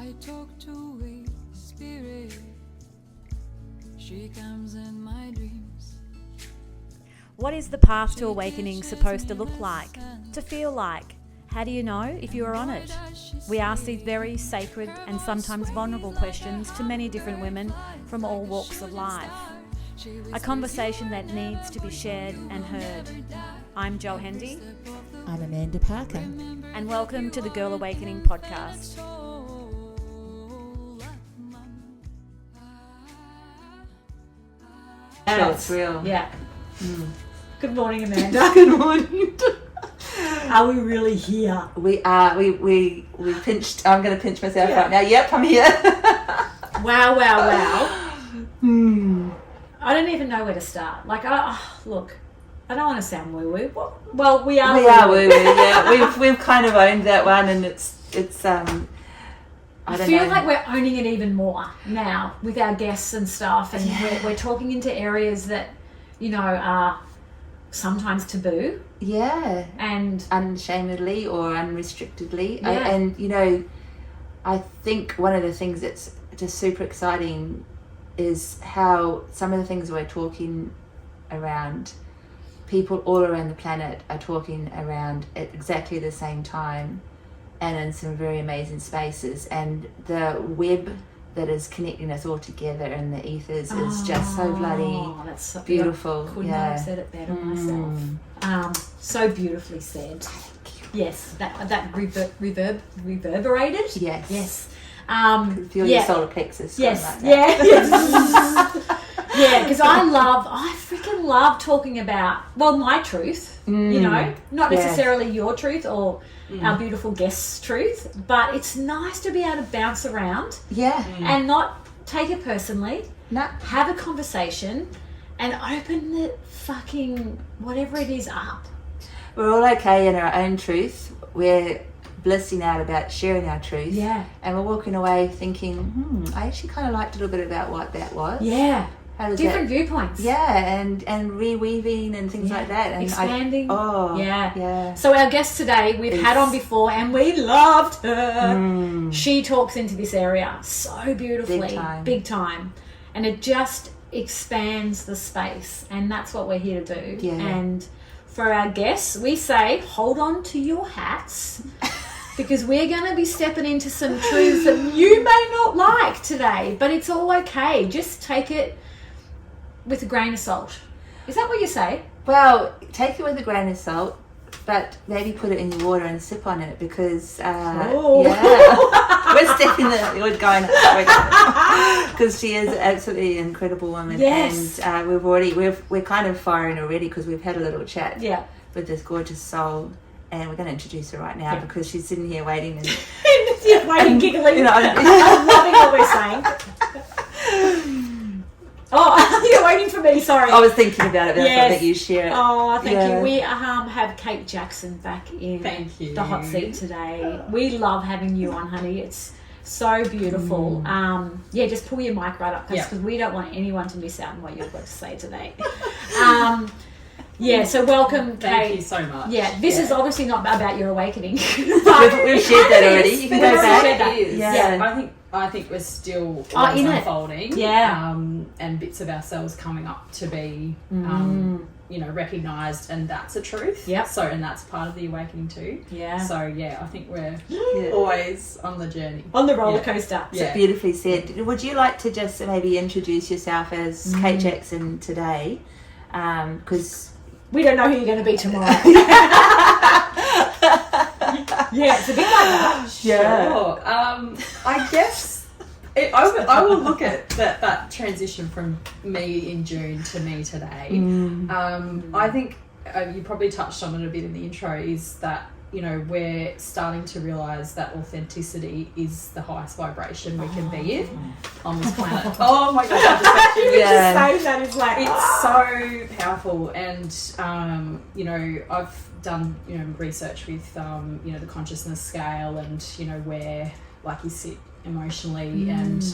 I talk to a spirit. She comes in my dreams. What is the path to awakening supposed to look like? To feel like? How do you know if you are on it? We ask these very sacred and sometimes vulnerable questions to many different women from all walks of life. A conversation that needs to be shared and heard. I'm Jo Hendy. I'm Amanda Parker. And welcome to the Girl Awakening podcast. So it's real. Yeah. Good morning, Amanda. Good morning. Are we really here? We are. We pinched. I'm going to pinch myself right now. Yep, I'm here. Wow. I don't even know where to start. Look, I don't want to sound woo-woo. Well, we are. We are woo-woo. Yeah, we've kind of owned that one, and it's. I feel like we're owning it even more now with our guests and stuff, and we're talking into areas that, are sometimes taboo. Yeah. And unashamedly or unrestrictedly. Yeah. I think one of the things that's just super exciting is how some of the things we're talking around, people all around the planet are talking around at exactly the same time and in some very amazing spaces, and the web that is connecting us all together in the ethers is just so bloody that's so beautiful. Couldn't have said it better myself. So beautifully said. Thank you. Yes, that reverberated. Yes. Feel your solar plexus. Yes. Like that. Yeah, because I freaking love talking about, my truth, not necessarily your truth or our beautiful guest's truth, but it's nice to be able to bounce around and not take it personally, have a conversation and open the fucking whatever it is up. We're all okay in our own truth. We're blissing out about sharing our truth. Yeah. And we're walking away thinking, I actually kind of liked a little bit about what that was. Yeah. Different viewpoints. Yeah, and reweaving and things like that. And expanding. Yeah. So our guest today, we've had on before and we loved her. She talks into this area so beautifully. Big time. And it just expands the space. And that's what we're here to do. Yeah. And for our guests, we say, hold on to your hats. Because we're going to be stepping into some truths that you may not like today. But it's all okay. Just take it with a grain of salt. Is that what you say? Well, take it with a grain of salt, but maybe put it in your water and sip on it because, we're stepping we're going, because she is an absolutely incredible woman. Yes. And we're kind of firing already because we've had a little chat with this gorgeous soul. And we're going to introduce her right now because she's sitting here waiting and giggling. I'm loving what we're saying. Oh, you're waiting for me, sorry. I was thinking about it, but I thought that you share it. Oh, thank you. We have Kate Jackson back in the hot seat today. We love having you on, honey. It's so beautiful. Just pull your mic right up because we don't want anyone to miss out on what you've got to say today. So welcome, Kate. Thank you so much. This is obviously not about your awakening. We've shared that already. You can go back. I think we're still unfolding. And bits of ourselves coming up to be, recognised, and that's a truth. Yep. So, and that's part of the awakening too. Yeah. So, I think we're always on the journey. On the roller coaster. So beautifully said. Would you like to just maybe introduce yourself as Kate Jackson today? Because we don't know who you're going to be tomorrow. It's a bit like that. Sure. I guess I will look at that transition from me in June to me today. I think you probably touched on it a bit in the intro, is that, we're starting to realise that authenticity is the highest vibration we can be in on this planet. Oh my God, I just actually just saying that is like... It's so powerful, and, I've done, research with, the consciousness scale and, where, like, you sit emotionally and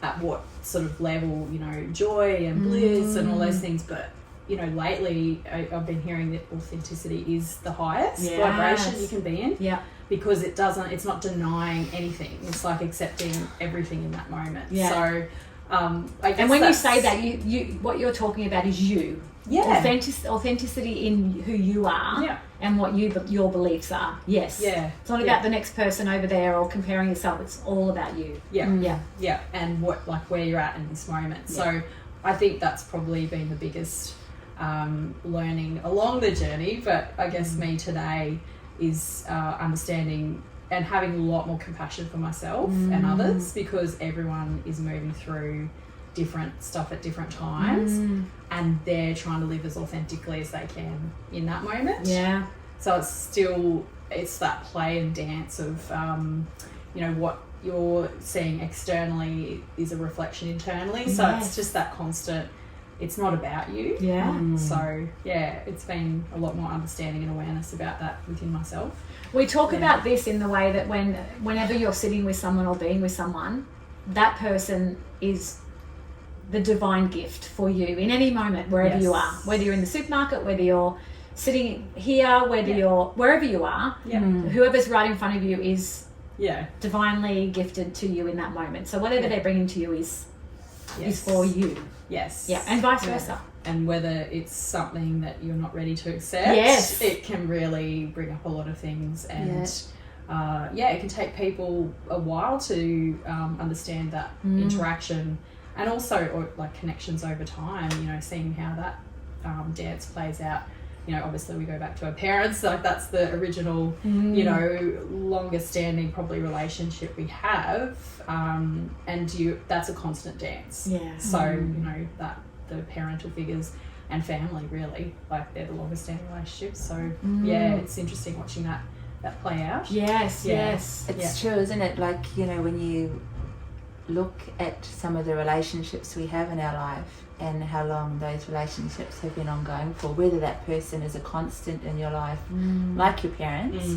at what sort of level, joy and bliss and all those things, but lately I've been hearing that authenticity is the highest vibration you can be in. Yeah. because it's not denying anything. It's like accepting everything in that moment. Yeah. So I guess and when you say that, you what you're talking about is you. Yeah. Authenticity in who you are. Yeah. And what your beliefs are. Yes. Yeah. It's not about the next person over there or comparing yourself. It's all about you. Yeah. Yeah. Yeah. And where you're at in this moment. Yeah. So I think that's probably been the biggest learning along the journey. But I guess me today is understanding and having a lot more compassion for myself and others, because everyone is moving through different stuff at different times, and they're trying to live as authentically as they can in that moment. Yeah. So it's that play and dance of what you're seeing externally is a reflection internally. So Yes. it's just that constant, it's not about you. Yeah. So yeah, it's been a lot more understanding and awareness about that within myself. We talk about this in the way that whenever you're sitting with someone or being with someone, that person is the divine gift for you in any moment, wherever you are, whether you're in the supermarket, whether you're sitting here, whether you're wherever you are, whoever's right in front of you is divinely gifted to you in that moment. So whatever they're bringing to you is for you. Yes. Yeah, and vice versa. And whether it's something that you're not ready to accept, it can really bring up a lot of things. And it can take people a while to understand that interaction, and also like connections over time, seeing how that dance plays out. Obviously we go back to our parents, like that's the original, longest standing probably relationship we have. And that's a constant dance. Yeah. So, that the parental figures and family really, like they're the longest standing relationships. So it's interesting watching that play out. Yes. It's true, isn't it? Like, when you look at some of the relationships we have in our life and how long those relationships have been ongoing for, whether that person is a constant in your life, like your parents,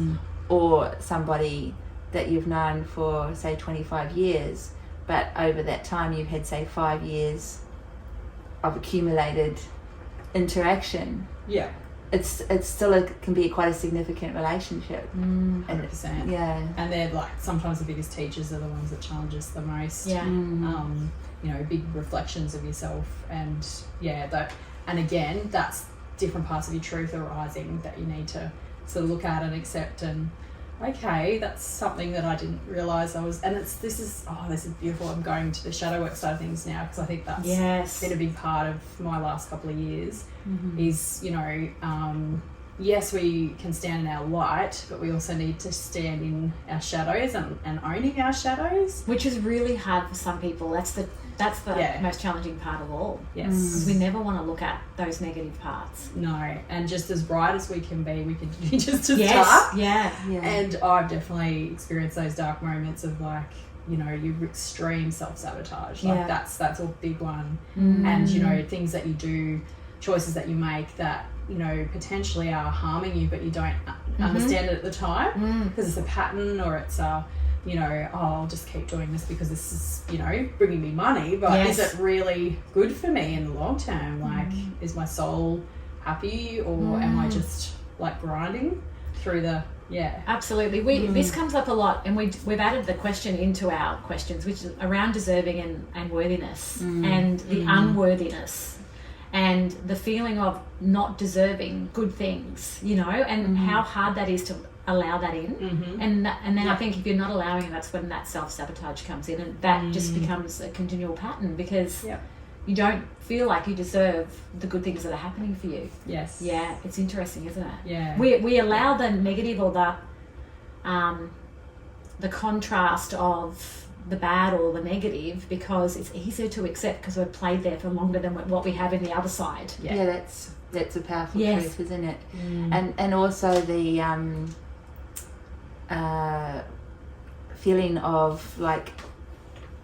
or somebody that you've known for, say, 25 years, but over that time you've had, say, 5 years of accumulated interaction. Yeah. It's still can be quite a significant relationship. 100%. Yeah. And they're like sometimes the biggest teachers are the ones that challenge us the most. Yeah. Big reflections of yourself, and and again, that's different parts of your truth arising that you need to sort of look at and accept. And okay, that's something that I didn't realise I was, and this is beautiful. I'm going to the shadow work side of things now, because I think that's been a big part of my last couple of years. Is yes, we can stand in our light, but we also need to stand in our shadows and owning our shadows, which is really hard for some people. That's the most challenging part of all. Yes. Because we never want to look at those negative parts. No, and just as bright as we can be just as dark. Yeah. And I've definitely experienced those dark moments of like, your extreme self-sabotage. Like that's a big one. And, things that you do, choices that you make that, potentially are harming you, but you don't understand it at the time because it's a pattern, or it's I'll just keep doing this because this is, bringing me money, but is it really good for me in the long term? Like, is my soul happy, or am I just like grinding through the, Absolutely. This comes up a lot, and we've added the question into our questions, which is around deserving and worthiness and the unworthiness and the feeling of not deserving good things, and how hard that is to allow that in. And then I think if you're not allowing it, that's when that self-sabotage comes in, and that just becomes a continual pattern, because you don't feel like you deserve the good things that are happening for you. Yes. Yeah, it's interesting, isn't it? Yeah. We allow the negative or the contrast of the bad or the negative because it's easier to accept, because we've played there for longer than what we have in the other side. Yeah, that's a powerful truth, isn't it? And also the feeling of like,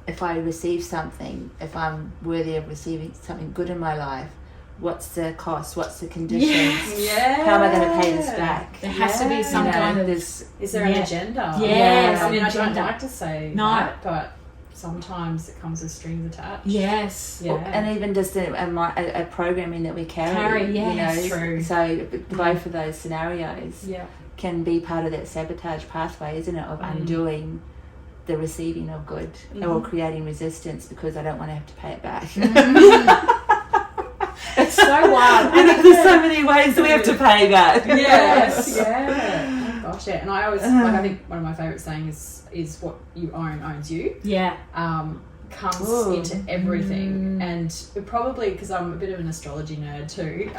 if I receive something, if I'm worthy of receiving something good in my life, what's the cost? What's the conditions? Yes. How am I going to pay this back? There has to be some kind of... Is there an agenda? Yes. I mean, I don't like to say that, but sometimes it comes with strings attached. Yes. Yeah. And even just a programming that we carry. Yes. True. So both of those scenarios. Yeah. can be part of that sabotage pathway, isn't it, of undoing the receiving of good or creating resistance because I don't want to have to pay it back. It's so wild. And there's so many ways we have to pay that. Yes, yeah. Oh, gosh, yeah. And I always, like, I think one of my favourite sayings is what you own owns you. Yeah. Comes into everything. And it probably, because I'm a bit of an astrology nerd too,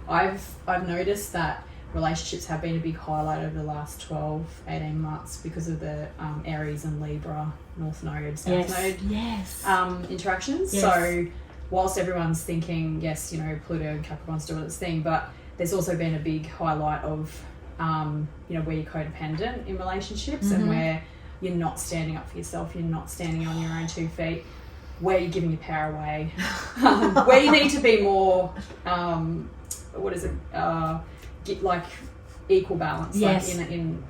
I've noticed that relationships have been a big highlight over the last 12, 18 months because of the Aries and Libra, North Node, South Node interactions. Yes. So whilst everyone's thinking, yes, you know, Pluto and Capricorn's doing its thing, but there's also been a big highlight of, you know, where you're codependent in relationships and where you're not standing up for yourself, you're not standing on your own 2 feet, where you're giving your power away, where you need to be more, get like equal balance, like in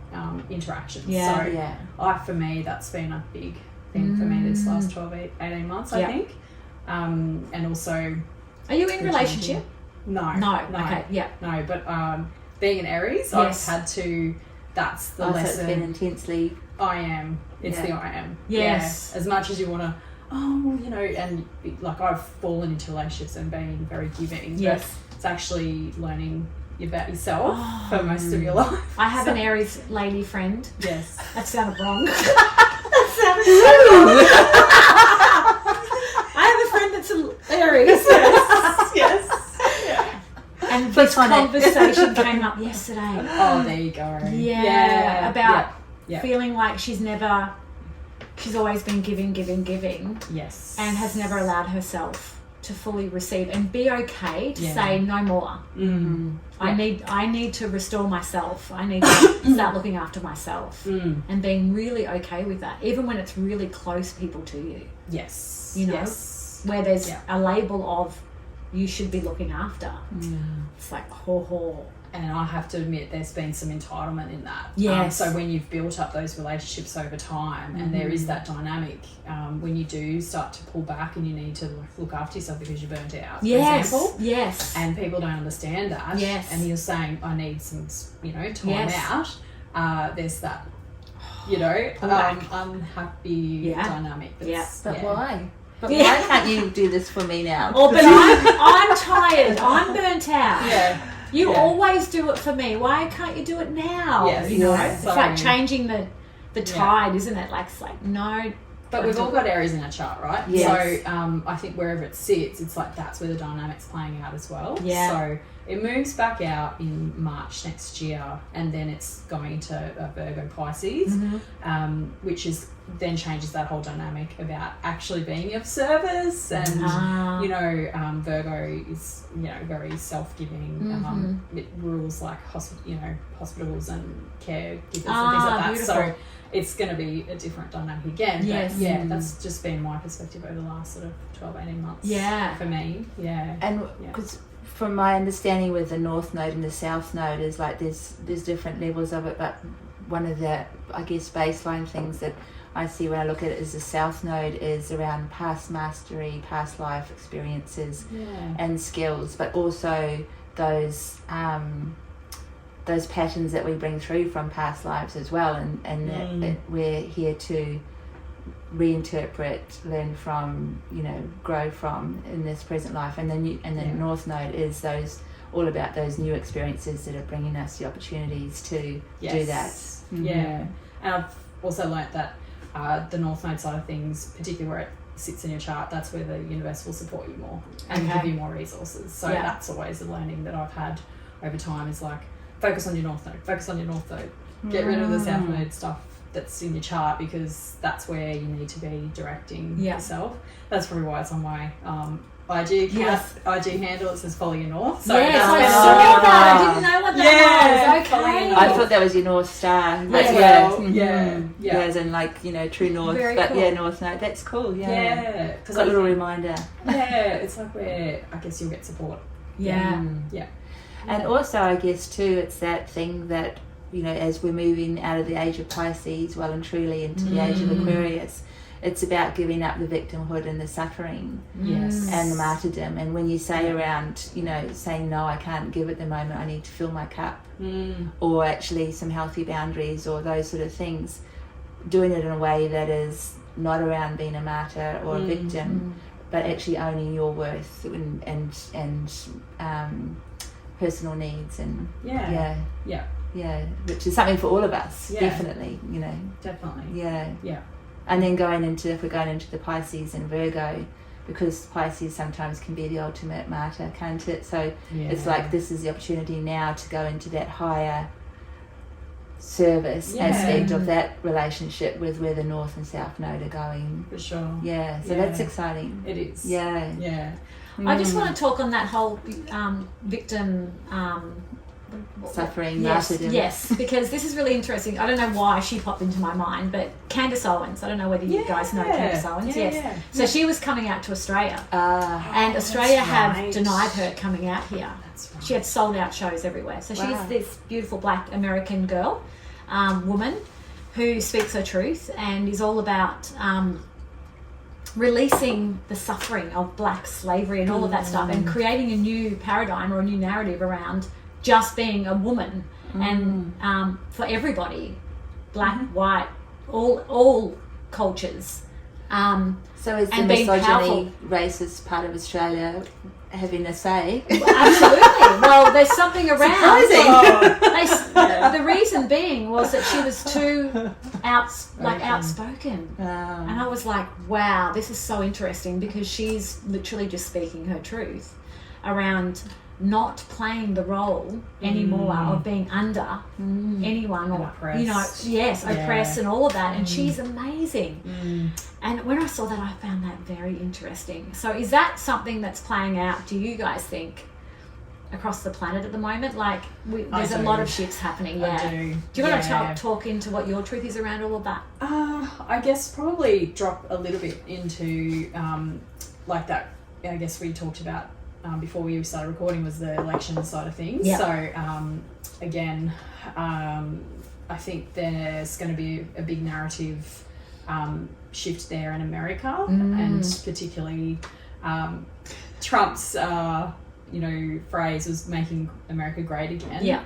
interactions. So for me, that's been a big thing for me this last 12, 18 months, I think. And also, are you in a relationship? No. Okay, no. But being an Aries, I've had to. That's the lesson. So it's been intensely. I am. It's the I am. Yes. Yeah. As much as you want to, you know, and like I've fallen into relationships and being very giving. Yes. But it's actually learning about yourself for most of your life. I have an Aries lady friend. Yes. That sounded wrong. That sounded so wrong. I have a friend that's an Aries. Yes. Yeah. And this conversation came up yesterday. Oh, there you go. Yeah. About feeling like she's always been giving. Yes. And has never allowed herself to fully receive and be okay to say no more. I need to restore myself. I need to start looking after myself and being really okay with that, even when it's really close people to you. Yes. You know, where there's a label of you should be looking after. It's like, And I have to admit, there's been some entitlement in that. Yes. So when you've built up those relationships over time, and there is that dynamic, when you do start to pull back and you need to look after yourself because you're burnt out, for example. Yes. And people don't understand that. Yes. And you're saying, I need some, time out. There's that, unhappy dynamic. But why? But why can't you do this for me now? But I'm tired. I'm burnt out. Yeah. You always do it for me. Why can't you do it now? Yes. You know, it's like changing the tide, isn't it? Like, it's like, no. But we've all got Aries in our chart, right? Yes. So I think wherever it sits, it's like that's where the dynamic's playing out as well. Yeah. So it moves back out in March next year, and then it's going to Virgo Pisces, which is then changes that whole dynamic about actually being of service, and Virgo is very self-giving. It rules like hospitals and caregivers and things like that. Beautiful. So it's going to be a different dynamic again. Yes. But that's just been my perspective over the last sort of 12, 18 months. Yeah. For me. Yeah. And because from my understanding with the North Node and the South Node is like there's different levels of it, but one of the, I guess, baseline things that I see when I look at it is the South Node is around past mastery, past life experiences and skills, but also those patterns that we bring through from past lives as well, and that we're here to reinterpret, learn from, grow from in this present life. And then North Node is all about those new experiences that are bringing us the opportunities to do that. Yeah. And I've also learnt that the North Node side of things, particularly where it sits in your chart, that's where the universe will support you more and give you more resources. So that's always the learning that I've had over time, is like, focus on your North Node, get rid of the South Node stuff that's in your chart, because that's where you need to be directing yourself. That's probably why it's on my IG handle. It says follow your north. So I saw that. I didn't know what that was. Okay. I thought that was your North Star. As in like, true north. Very but cool. North Node, that's cool. Because a little reminder. It's like where I guess you'll get support. Yeah. Yeah. And also, I guess too, it's that thing that as we're moving out of the age of Pisces well and truly into the age of Aquarius, it's about giving up the victimhood and the suffering Yes. and the martyrdom. And when you say around, saying, no, I can't give at the moment, I need to fill my cup, or actually some healthy boundaries or those sort of things, doing it in a way that is not around being a martyr or a victim, but actually owning your worth and personal needs and Yeah. which is something for all of us, Yeah. definitely, Definitely. yeah. And then if we're going into the Pisces and Virgo, because Pisces sometimes can be the ultimate martyr, can't it? So it's like this is the opportunity now to go into that higher service aspect of that relationship with where the North and South Node are going. For sure. Yeah, so that's exciting. It is. Yeah. Yeah. I just want to talk on that whole victim Suffering, yes, martyrdom. yes, because this is really interesting. I don't know why she popped into my mind, but Candace Owens. I don't know whether you guys know Candace Owens. Yeah, yes. yeah. So she was coming out to Australia, Ah, and Australia that's have right. denied her coming out here. That's right. She had sold out shows everywhere. So Wow. she's this beautiful Black American girl, woman, who speaks her truth and is all about releasing the suffering of Black slavery and all of that stuff, and creating a new paradigm or a new narrative around just being a woman, and for everybody, Black, white, all cultures. so is the and being misogyny racist part of Australia having a say? Absolutely. Well, there's something around. Oh. The reason being was that she was too outspoken. And I was like, wow, this is so interesting, because she's literally just speaking her truth around not playing the role anymore of being under anyone or oppressed. oppressed and all of that. And she's amazing. And when I saw that, I found that very interesting. So is that something that's playing out, do you guys think, across the planet at the moment? Like, there's a lot of shifts happening. Yeah. I do. Do you want to talk into what your truth is around all of that? I guess probably drop a little bit into like that. I guess we talked about before we started recording was the election side of things. Yeah. So again, I think there's going to be a big narrative shift there in America, and particularly Trump's phrase was making America great again. Yeah.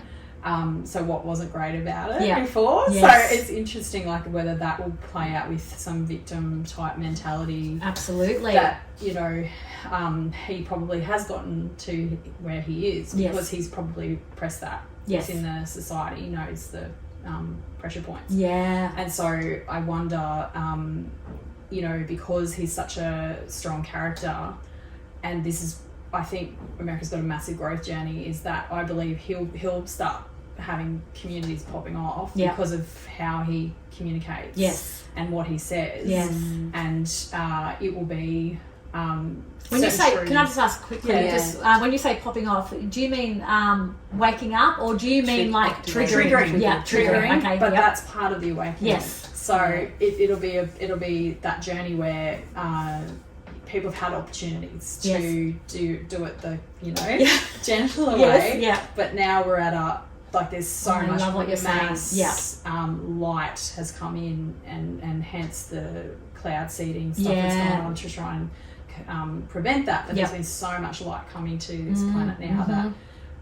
So what wasn't great about it Yeah. before? Yes. So it's interesting, like whether that will play out with some victim type mentality. Absolutely. That he probably has gotten to where he is because he's probably pressed that within the society. He knows the pressure points. Yeah. And so I wonder, because he's such a strong character, and this is, I think America's got a massive growth journey, is that I believe he'll start having communities popping off because of how he communicates and what he says. Yes. And it will be when you say, can I just ask quickly, when you say popping off, do you mean waking up, or do you mean like triggering? Yeah, triggering. Okay, but that's part of the awakening. Yes. So it'll be that journey where people have had opportunities to do it the gentler way. Yeah. But now we're at there's so much mass light has come in, and hence the cloud seeding stuff that's going on to try and prevent that. But there's been so much light coming to this planet now that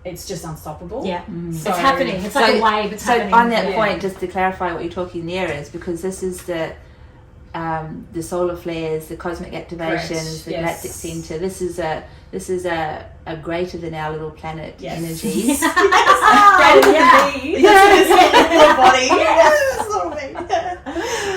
it's just unstoppable. Yeah. So, it's happening. It's like a wave. It's happening. So on that point, just to clarify what you're talking there is, because this is the solar flares, the cosmic activations, the galactic center. This is a greater than our little planet energy. Greater than me. Little body.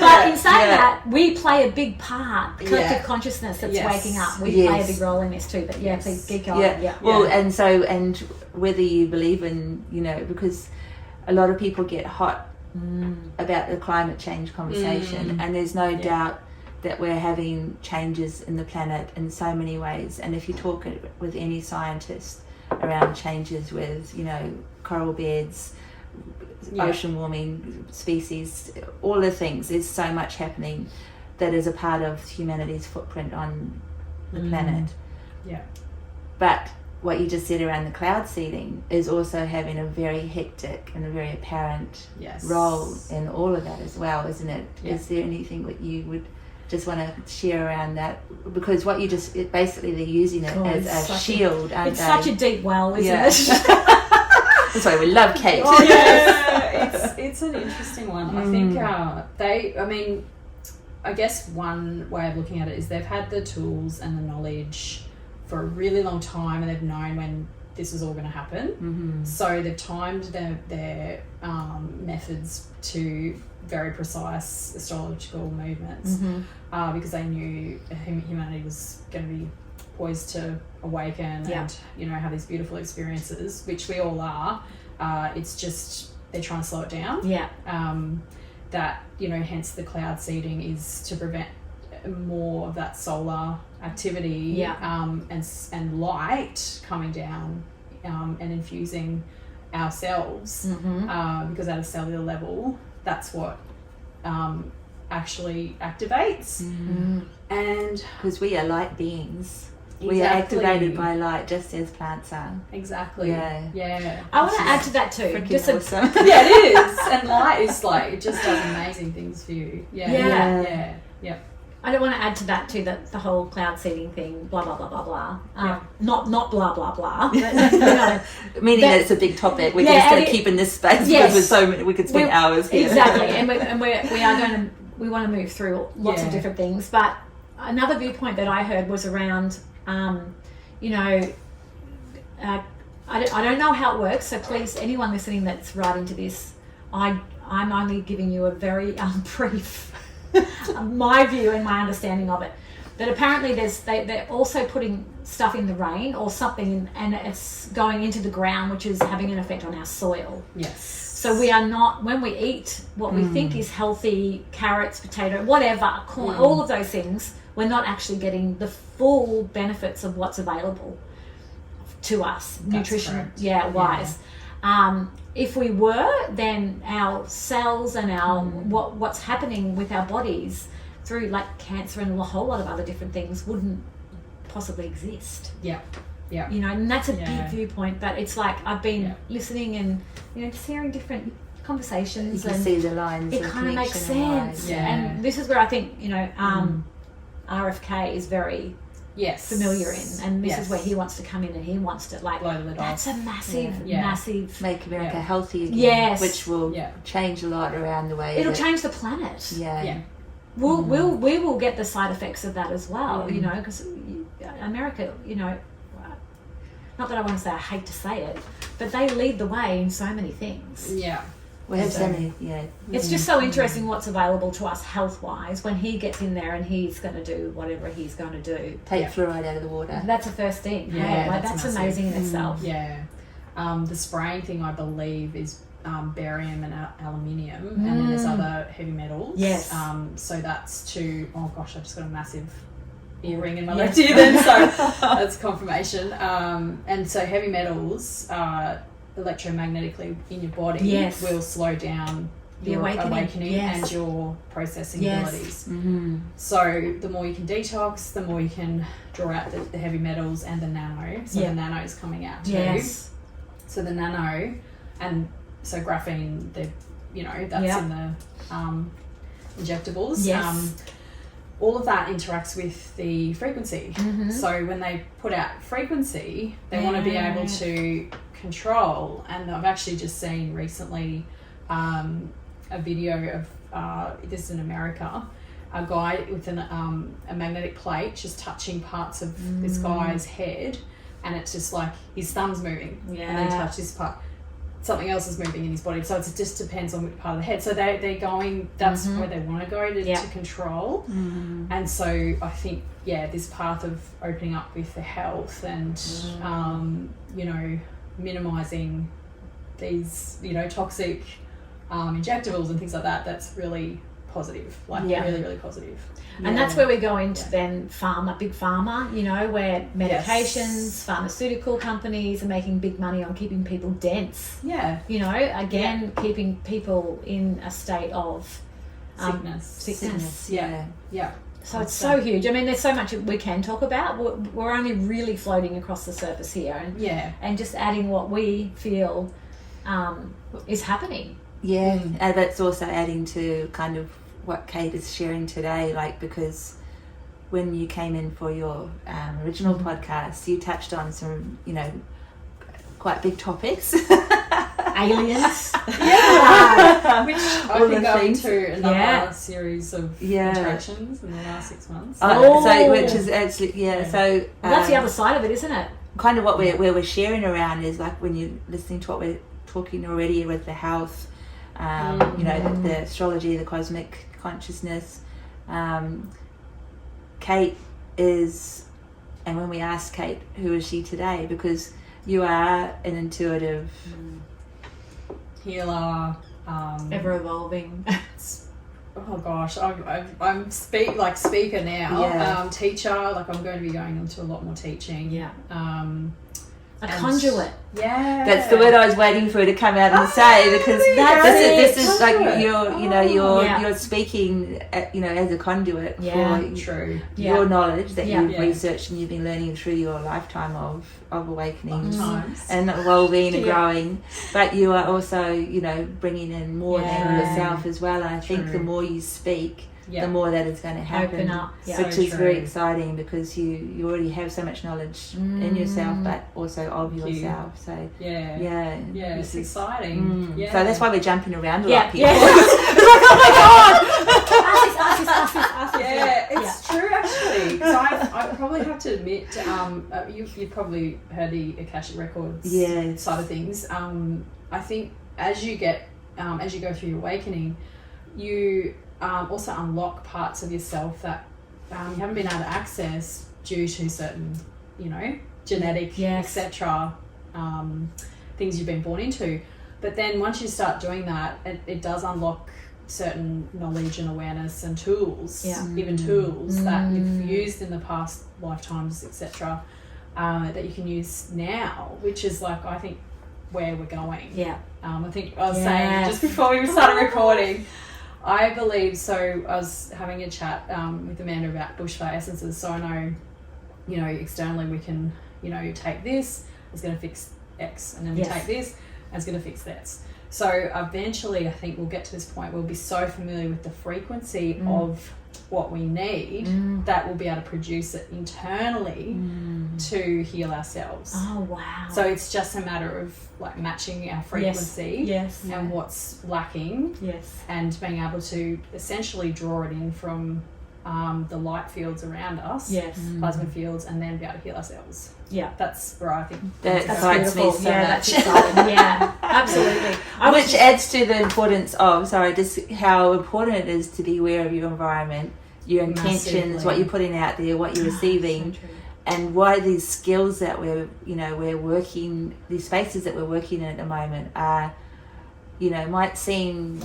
But in saying that, we play a big part. Collective consciousness that's waking up. We play a big role in this too. But please keep going. Yeah. Well, and whether you believe in, because a lot of people get hot about the climate change conversation, and there's no doubt that we're having changes in the planet in so many ways. And if you talk with any scientist around changes with coral beds, ocean warming, species, all the things, there's so much happening that is a part of humanity's footprint on the planet. But what you just said around the cloud seeding is also having a very hectic and a very apparent Yes. role in all of that as well, isn't it? Yeah. Is there anything that you would just want to share around that? Because what you just, basically they're using it as a shield, aren't It's they? such a deep well, isn't Yeah. it? That's why we love Kate. Oh, yeah, it's an interesting one. I think I guess one way of looking at it is they've had the tools and the knowledge for a really long time, and they've known when this is all going to happen. Mm-hmm. So they've timed their methods to very precise astrological movements, Mm-hmm. because they knew humanity was going to be poised to awaken Yeah. and, you know, have these beautiful experiences, which we all are. It's just they're trying to slow it down. Yeah. That, you know, hence the cloud seeding is to prevent more of that solar activity, Yeah. and light coming down, and infusing ourselves, Mm-hmm. because at a cellular level, that's what actually activates. Mm-hmm. And Because we are light beings. We are Exactly. activated by light, just as plants are. exactly, Yeah. I want to add to that too. Freaking Just a, awesome. yeah, it is. And light is like, it just does amazing things for you. Yeah, Yeah. yeah. I don't want to add to that too, that the whole cloud seeding thing, blah blah blah blah blah. Yeah. Not blah blah blah. But, you know, Meaning that it's a big topic. We're just going to keep in this space Yes. because we're so many, we could spend hours here. Exactly, and we want to move through lots of Yeah. different things. But another viewpoint that I heard was around, you know, I don't know how it works. So please, anyone listening that's writing to this, I'm only giving you a very brief my view and my understanding of it. But apparently they're also putting stuff in the rain or something, and it's going into the ground, which is having an effect on our soil. Yes. So we are not, when we eat what we think is healthy, carrots, potato, whatever, corn, all of those things, we're not actually getting the full benefits of what's available to us, That's nutrition, correct. wise. If we were, then our cells and our what's happening with our bodies through like cancer and a whole lot of other different things wouldn't possibly exist. Yeah. Yeah. You know, and that's a Yeah. big viewpoint. But it's like I've been Yeah. listening and, you know, just hearing different You conversations, can and see the lines. it of kind of makes connection and sense. lines. Yeah. And this is where I think, you know, RFK is very Yes. familiar in, and this is Yes. where he wants to come in, and he wants to like, Blow the lid that's off. a massive, Yeah. massive. Make America Yeah. healthy again. Yes. Which will Yeah. change a lot around the way It'll that, change the planet. Yeah. Yeah. We will get the side effects of that as well. You know, because America, you know, not that I want to say, I hate to say it, but they lead the way in so many things. Yeah. We have So- so many, yeah. It's just so interesting what's available to us health-wise when he gets in there and he's going to do whatever he's going to do. Take Yeah. fluoride out of the water. That's the first thing. Yeah, Yeah, like, that's that's massive. amazing in itself. Yeah. The spraying thing, I believe, is barium and aluminium, and then there's other heavy metals. Yes. So that's to, oh gosh, I just got a massive earring in my left ear then, so that's confirmation. And so heavy metals, electromagnetically in your body, Yes. will slow down The your awakening, yes. and your processing Yes. abilities. Mm-hmm. So the more you can detox, the more you can draw out the heavy metals and the nano. So Yeah. the nano is coming out too. Yes. So the nano, and so graphene, that's Yeah. in the injectables. Yes. All of that interacts with the frequency. Mhm. So when they put out frequency, they want to be able to control. And I've actually just seen recently a video of this is in America, a guy with a magnetic plate just touching parts of this guy's head, and it's just like his thumb's moving, and then Yeah. touch this part. Something else is moving in his body, so it just depends on which part of the head. So they're going. That's where they want to go to control. And so I think this path of opening up with the health and minimizing these toxic injectables and things like that. That's really positive. Really, really positive. And that's where we go into then big pharma, where medications, pharmaceutical companies are making big money on keeping people dense. Yeah. Keeping people in a state of Sickness. sickness. Yeah. Yeah. So it's so huge. I mean, there's so much we can talk about. We're only really floating across the surface here, and just adding what we feel is happening. Yeah, and that's also adding to kind of what Kate is sharing today, like, because when you came in for your original podcast, you touched on some, you know, quite big topics. Aliens. Which I think going to another series of interactions in the last 6 months. So, which is actually, so... Well, that's the other side of it, isn't it? Kind of what we're sharing around is, like, when you're listening to what we're talking already with the health, you know, the astrology, the cosmic consciousness. Kate is, and when we asked Kate, who is she today? Because you are an intuitive healer, ever evolving. Oh gosh, I'm speaker now, teacher. Like, I'm going to be going into a lot more teaching. Yeah. A conduit. Yeah. That's the word I was waiting for her to come out and say, because this is like you're speaking, you know, as a conduit for your knowledge that you've researched and you've been learning through your lifetime of awakening and evolving and growing. But you are also, you know, bringing in more than yourself as well. And I think the more you speak, the more that is going to happen. Open up. Which is very exciting, because you already have so much knowledge in yourself, but also of yourself. So it's exciting. So that's why we're jumping around a lot, people. It's like, oh my god! It's true, actually. So I probably have to admit, you've probably heard the Akashic Records side of things. I think as you go through your awakening, you also unlock parts of yourself that you haven't been able to access due to certain, you know, genetic, etc. Things you've been born into. But then once you start doing that, it does unlock certain knowledge and awareness and tools, even tools that you've used in the past lifetimes, etc. That you can use now, which is, like, I think where we're going. I think I was saying just before we started recording, I believe, so I was having a chat with Amanda about bushfire essences, so I know, you know, externally we can, you know, take this, it's going to fix X, and then we take this, and it's going to fix this. So eventually I think we'll get to this point where we'll be so familiar with the frequency of what we need that we'll be able to produce it internally to heal ourselves. Oh, wow. So it's just a matter of, like, matching our frequency and what's lacking and being able to essentially draw it in from the light fields around us, plasma fields, and then be able to heal ourselves. That's where I think that excites me so much. That's exciting. Absolutely. Which adds to the importance of, just how important it is to be aware of your environment, your intentions, what you're putting out there, what you're receiving, and why these skills that we're working, these spaces that we're working in at the moment are, you know, might seem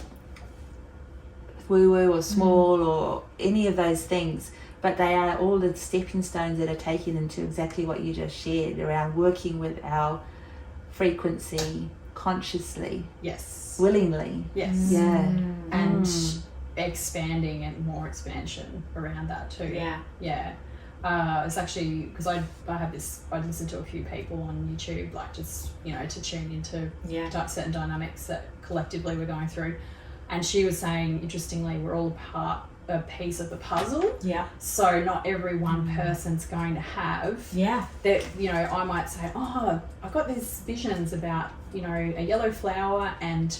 woo-woo or small or any of those things, but they are all the stepping stones that are taken into exactly what you just shared around working with our frequency consciously, willingly, and expanding and more expansion around that too. It's actually because I listen to a few people on YouTube, like, just, you know, to tune into certain dynamics that collectively we're going through. And she was saying, interestingly, we're all a piece of the puzzle. So not every one person's going to have that. You know, I might say, oh, I've got these visions about, you know, a yellow flower and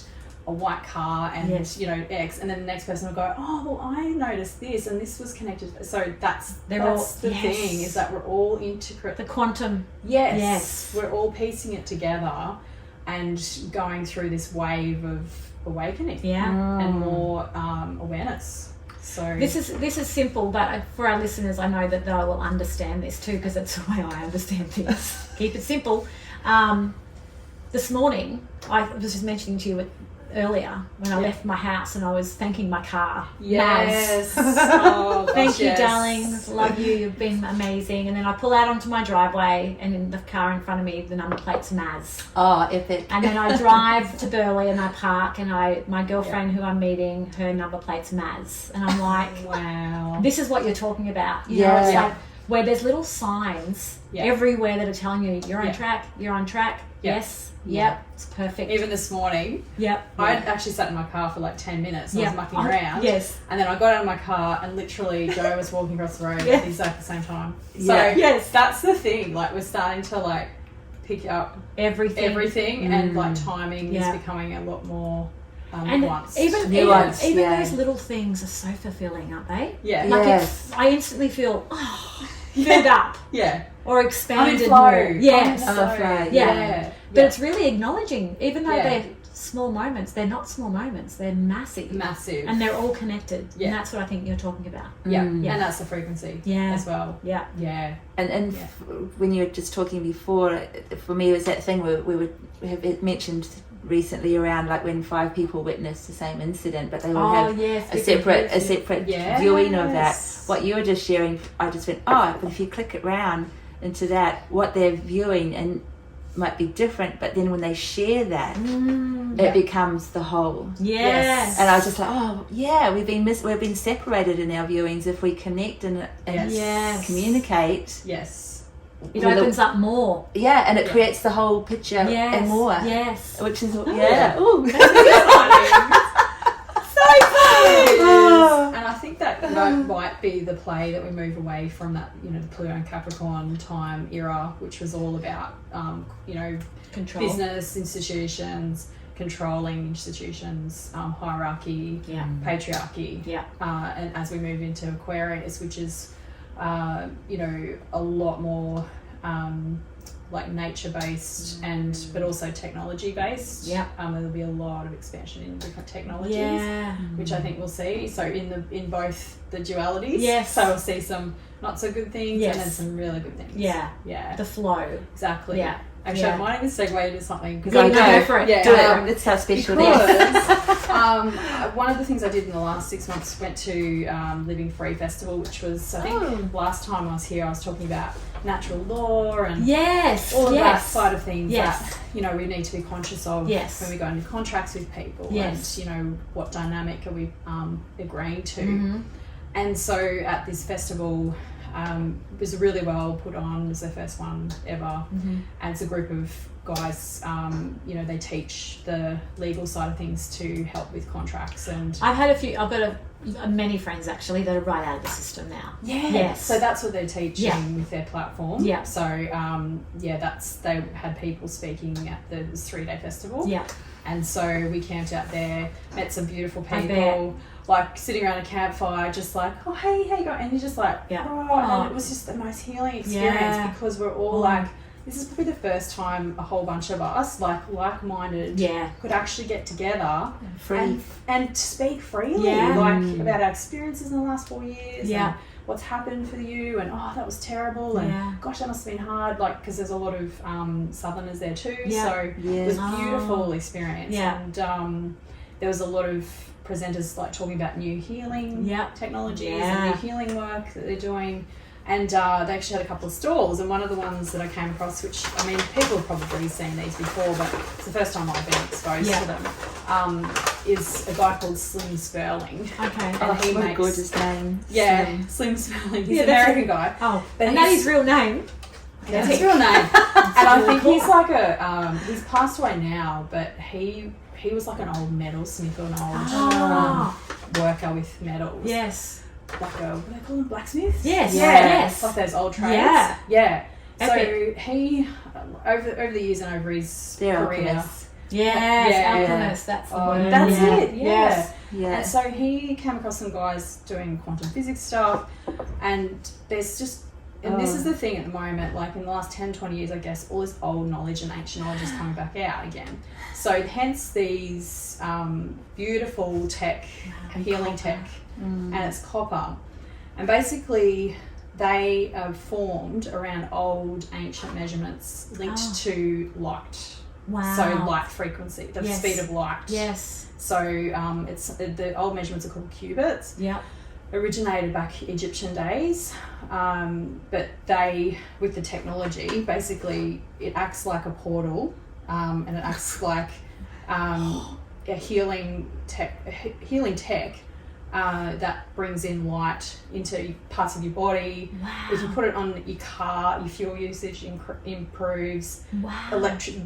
a white car and you know, X, and then the next person will go, oh, well, I noticed this and this was connected. So that's the thing, is that we're all integrate. The quantum. We're all piecing it together and going through this wave of awakening and more awareness. So this is simple, but for our listeners, I know that they will understand this too, because that's the way I understand things. Keep it simple. This morning, I was just mentioning to you earlier when I left my house and I was thanking my car. Yes. Maz. Oh, gosh, Thank you, yes. darlings. Love you. You've been amazing. And then I pull out onto my driveway, and in the car in front of me, the number plate's Maz. Oh, epic. And then I drive to Burleigh and I park, and my girlfriend who I'm meeting, her number plate's Maz. And I'm like, Wow. this is what you're talking about. You know, Yeah. it's like where there's little signs everywhere that are telling you you're on track, you're on track. Yeah. Yes. Yep. It's perfect. Even this morning, Yep. I actually sat in my car for like 10 minutes and I was mucking around. Yes. And then I got out of my car and literally Joe was walking across the road at the exact same time. So Yes. that's the thing. Like we're starting to like pick up Everything. and like timing is becoming a lot more And nuanced. even those little things are so fulfilling, aren't they? Yeah. Like Yes. I instantly feel filled up Yeah. or expanded I'm in flow. more. Yes. I'm in flow. Yeah. But it's really acknowledging, even though they're small moments, they're not small moments, they're massive. Massive. And they're all connected. Yeah. And that's what I think you're talking about. Yeah. Mm. And that's the frequency as well. Yeah. Yeah. And when you were just talking before, for me it was that thing we have mentioned recently around like when 5 people witness the same incident, but they all have a separate viewing of that. What you were just sharing, I just went, but if you click it round into that, what they're viewing and might be different, but then when they share that, it becomes the whole. Yes. And I was just like, we've been separated in our viewings. If we connect and communicate, it opens up more. Yeah, and it creates the whole picture and more. Yes. Which is Ooh. And I think that might be the play that we move away from that, the Pluto and Capricorn time era, which was all about, Control. business institutions, controlling institutions, hierarchy, patriarchy. Yeah. And as we move into Aquarius, which is, a lot more like nature-based but also technology-based. Yeah. There'll be a lot of expansion in different technologies, which I think we'll see. So in both the dualities. Yes. So we'll see some not so good things and then some really good things. Yeah. Yeah. The flow. Exactly. Yeah. Actually, I might even segue into something. Go for it. Yeah. Do it. That's how special it is. Because one of the things I did in the last 6 months went to Living Free Festival, which was, I think, last time I was here, I was talking about natural law and all of that side of things that, we need to be conscious of when we go into contracts with people and, what dynamic are we agreeing to. Mm-hmm. And so at this festival, it was really well put on. It was their first one ever. Mm-hmm. And it's a group of guys, they teach the legal side of things to help with contracts. And I've got many friends actually that are right out of the system now. Yeah. Yes. So that's what they're teaching with their platform. Yeah. So, they had people speaking at the 3-day festival. Yeah. And so we camped out there, met some beautiful people, like sitting around a campfire, just like, oh, hey, how you going? And you're just like, and it was just the most healing experience because we're all like, this is probably the first time a whole bunch of us, like-minded, could actually get together and speak freely, about our experiences in the last 4 years. And what's happened for you, and that was terrible, and gosh, that must have been hard, because there's a lot of Southerners there too, so it was a beautiful experience, and there was a lot of presenters talking about new healing technologies and new healing work that they're doing, and they actually had a couple of stalls, and one of the ones that I came across, which, I mean, people have probably seen these before, but it's the first time I've been exposed to them, is a guy called Slim Sperling. Okay. And he makes a gorgeous name. Yeah, Slim Sperling. He's an American guy. But and that's his real name. That's his real name. And I think he's like he's passed away now, but he was like an old metalsmith or an old worker with metals. Yes. Like what do they call them? Blacksmiths? Yes. Yeah. Yes. Like those old trades. Yeah. Yeah. Epic. So he, over the years and over his career. Alchemists. Yes, alchemist, that's the word. That's it, Yes. Yeah. And so he came across some guys doing quantum physics stuff, and there's just, and this is the thing at the moment, like in the last 10, 20 years, I guess, all this old knowledge and ancient knowledge is coming back out again. So hence these beautiful tech, healing tech, and it's copper. And basically they are formed around old ancient measurements linked to light. Wow. So light frequency, the Yes. speed of light. Yes. So it's the old measurements are called cubits. Yep. Originated back Egyptian days, but they, with the technology, basically it acts like a portal, and it acts like a healing tech that brings in light into parts of your body. Wow. If you put it on your car, your fuel usage improves. Wow.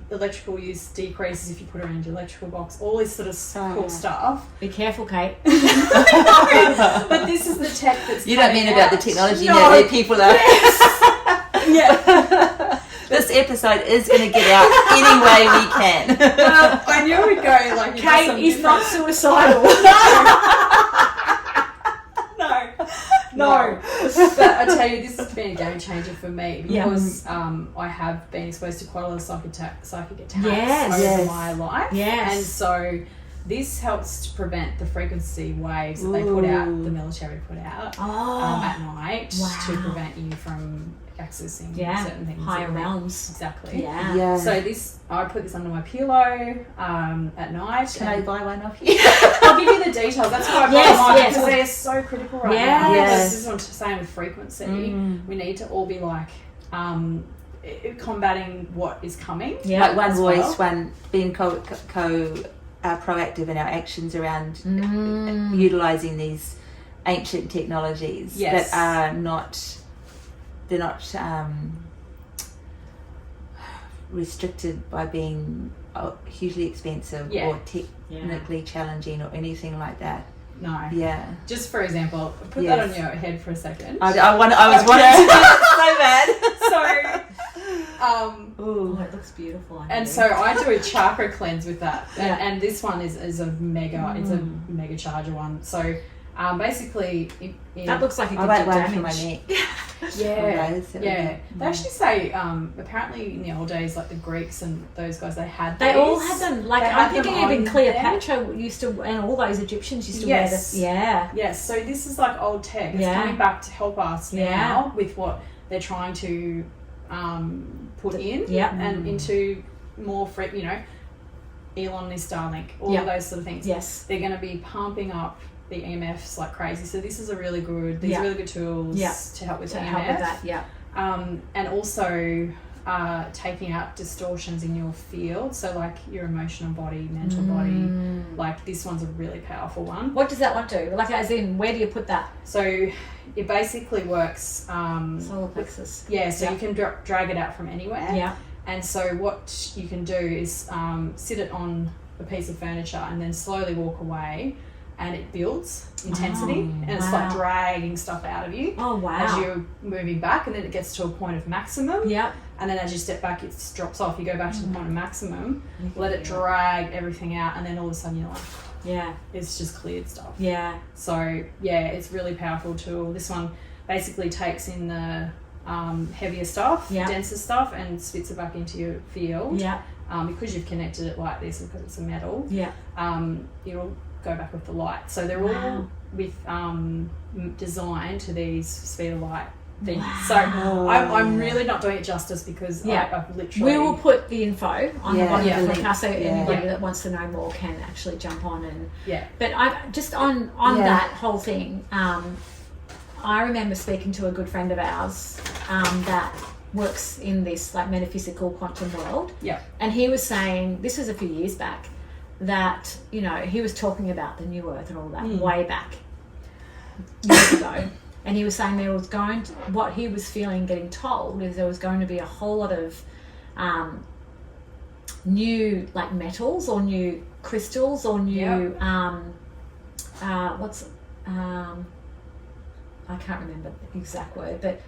Electrical use decreases if you put it around your electrical box. All this sort of cool stuff. Be careful, Kate. But this is the tech that's You don't mean about the technology that people are. Yeah. This episode is going to get out any way we can. Well, I knew we'd go like Kate is not suicidal. No. But I tell you, this has been a game changer for me because I have been exposed to quite a lot of psychic attacks over my life. Yes. And so this helps to prevent the frequency waves that they put out, the military put out at night to prevent you from accessing certain things. Higher realms. Exactly. Yeah. So I put this under my pillow at night. Can I buy one off you? I'll give you the details. That's why I bought mine because they are so critical right now. Yes. This is what I'm saying with frequency. We need to all be like combating what is coming. Yeah. Like one voice, one being proactive in our actions around utilising these ancient technologies that are not. They're not restricted by being hugely expensive or technically challenging or anything like that. No. Yeah. Just for example, put that on your head for a second. I was wanting to so bad. Oh, it looks beautiful. And so I do a chakra cleanse with that, and this one is a mega. It's a mega charger one. So basically, that looks like a good one for my damage. neck. They actually say apparently in the old days, like the Greeks and those guys, they had They these. all had them. Like I'm thinking even on Cleopatra used to, and all those Egyptians used to wear this. Yeah. Yes. So this is like old tech. It's coming back to help us now with what they're trying to put in and into more Elon is Starlink, all of those sort of things. Yes. They're going to be pumping up the EMFs like crazy. So this is really good tools to help with the EMF. Help with that, and also taking out distortions in your field. So like your emotional body, mental body. Like this one's a really powerful one. What does that one do? Like as in, where do you put that? So it basically works. Solar plexus. Yeah, so you can drag it out from anywhere. Yeah. And so what you can do is sit it on a piece of furniture and then slowly walk away, and it builds intensity, and it's like dragging stuff out of you. Oh, wow. As you're moving back, and then it gets to a point of maximum. Yep. And then as you step back, it drops off. You go back to the point of maximum, let it drag everything out, and then all of a sudden you're like, it's just cleared stuff. Yeah. So it's really powerful tool. This one basically takes in the heavier stuff, denser stuff, and spits it back into your field. Yeah. Because you've connected it like this, because it's a metal. Yeah. It'll go back with the light. So they're all with design to these speed of light things. Wow. So I'm really not doing it justice because I've literally. We will put the info on the bottom of the link. podcast so anybody that wants to know more can actually jump on and. Yeah. But I just on that whole thing. I remember speaking to a good friend of ours that works in this like metaphysical quantum world. Yeah. And he was saying, this was a few years back, that, he was talking about the new earth and all that way back years ago. And he was saying there was what he was feeling, getting told, is there was going to be a whole lot of new like metals or new crystals or new I can't remember the exact word, but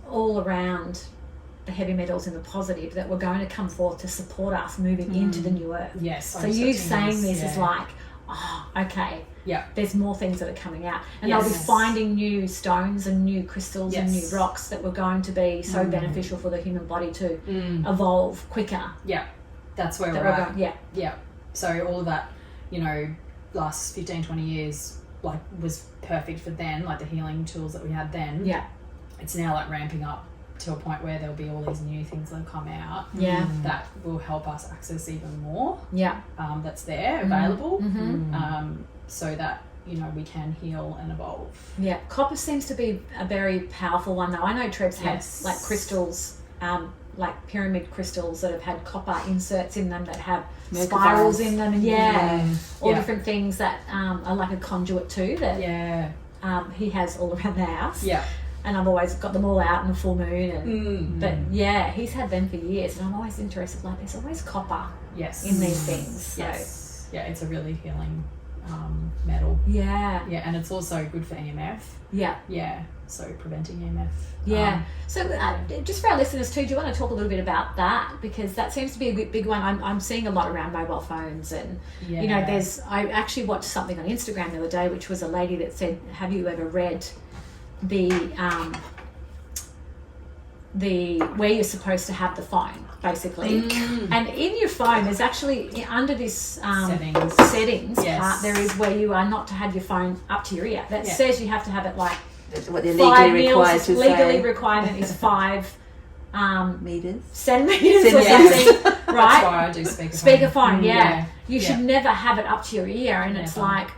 all around the heavy metals in the positive that were going to come forth to support us moving into the new earth. Yes. So you saying this is like, okay. Yeah. There's more things that are coming out. And they'll be finding new stones and new crystals and new rocks that were going to be so beneficial for the human body to evolve quicker. Yeah. That's where we're at. Yeah. So all of that, last 15, 20 years, was perfect for then, like the healing tools that we had then. Yeah. It's now ramping up to a point where there'll be all these new things that come out Yeah. that will help us access even more. Yeah. That's there available, Mm-hmm. so that we can heal and evolve. Yeah. Copper seems to be a very powerful one, though. I know Treb's had Yes. like crystals, like pyramid crystals that have had copper inserts in them that have Merkabahs. spirals in them, and all Yeah. different things that are like a conduit too. That Yeah. he has all around the house. Yeah. And I've always got them all out in the full moon. And, But yeah, he's had them for years, and I'm always interested. Like, there's always copper Yes. in these things. So. Yes. Yeah, it's a really healing metal. Yeah. Yeah, and it's also good for EMF. Yeah. Yeah, so preventing EMF. Yeah. So just for our listeners too, do you want to talk a little bit about that? Because that seems to be a big one. I'm seeing a lot around mobile phones, and I actually watched something on Instagram the other day, which was a lady that said, have you ever read the where you're supposed to have the phone, basically? And in your phone, there's actually under this settings Yes. part, there is where you are not to have your phone up to your ear. That says you have to have it like That's what they're 5 legally mils. required to Legally say. requirement is 5 Meters. centimeters or Centimeters. something, That's right? why I do speakerphone. Speakerphone, yeah. You should Yeah. never have it up to your ear, and it's Never. like,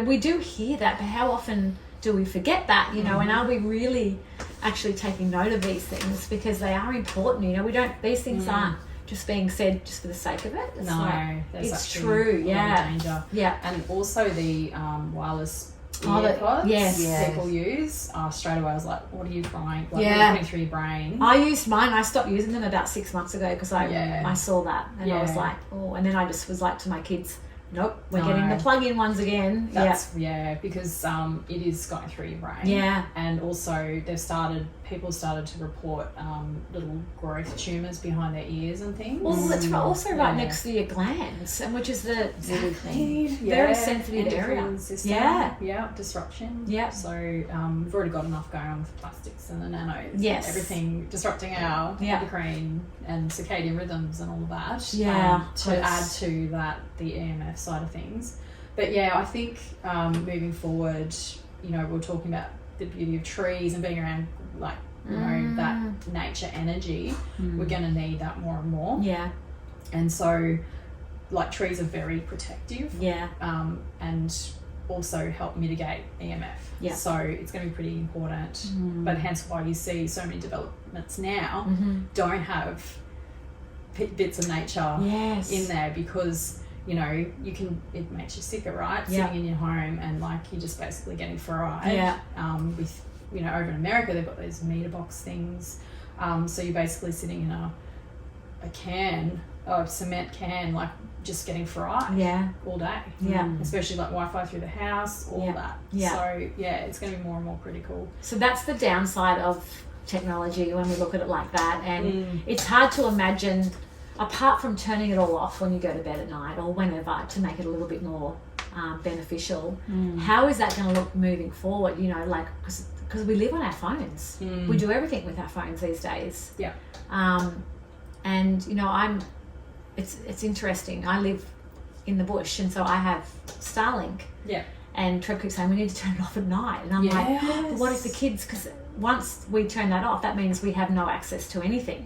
we do hear that, but how often do we forget that, and are we really actually taking note of these things, because they are important, we don't, these things aren't just being said just for the sake of it. It's there's it's actually true, a lot of yeah. danger. Yeah. And also the wireless Oh, earpods yes. people use, straight away I was like, what are you trying? Like, what are Yeah. you putting through your brain? I used mine. I stopped using them about 6 months ago because I Yeah. saw that, and I was Yeah. like, oh. And then I just was like to my kids, nope, we're No. getting the plug-in ones again. That's because it is going through your brain. Yeah. And also people started to report little growth tumours behind their ears and things. Well, it's also right Yeah. next to your glands, and which is the Exactly. very sensitive area. endocrine system. Yeah. Yeah, disruption. Yeah. So we've already got enough going on with plastics and the nanos. Yes. Everything disrupting our Yeah. endocrine and circadian rhythms and all of that. Yeah, To add to that, the EMF side of things. But yeah, I think moving forward, we're talking about the beauty of trees and being around, like, that nature energy. We're going to need that more and more. Yeah. And so, like, trees are very protective. Yeah. And also help mitigate EMF. Yeah. So it's going to be pretty important. But hence why you see so many developments now don't have bits of nature Yes. in there, because it makes you sicker, right? Yeah. Sitting in your home and, like, you're just basically getting fried. Yeah. With over in America they've got those meter box things, so you're basically sitting in a cement can, like, just getting fried Yeah. all day. Yeah. Especially like Wi-Fi through the house, all Yeah. that. Yeah. So yeah, it's going to be more and more critical. So that's the downside of technology when we look at it like that, and it's hard to imagine, apart from turning it all off when you go to bed at night or whenever, to make it a little bit more beneficial. How is that going to look moving forward? Like, because we live on our phones, we do everything with our phones these days. Yeah. And it's interesting. I live in the bush, and so I have Starlink. Yeah. And Trev keeps saying we need to turn it off at night, and I'm like, but what if the kids? Because once we turn that off, that means we have no access to anything.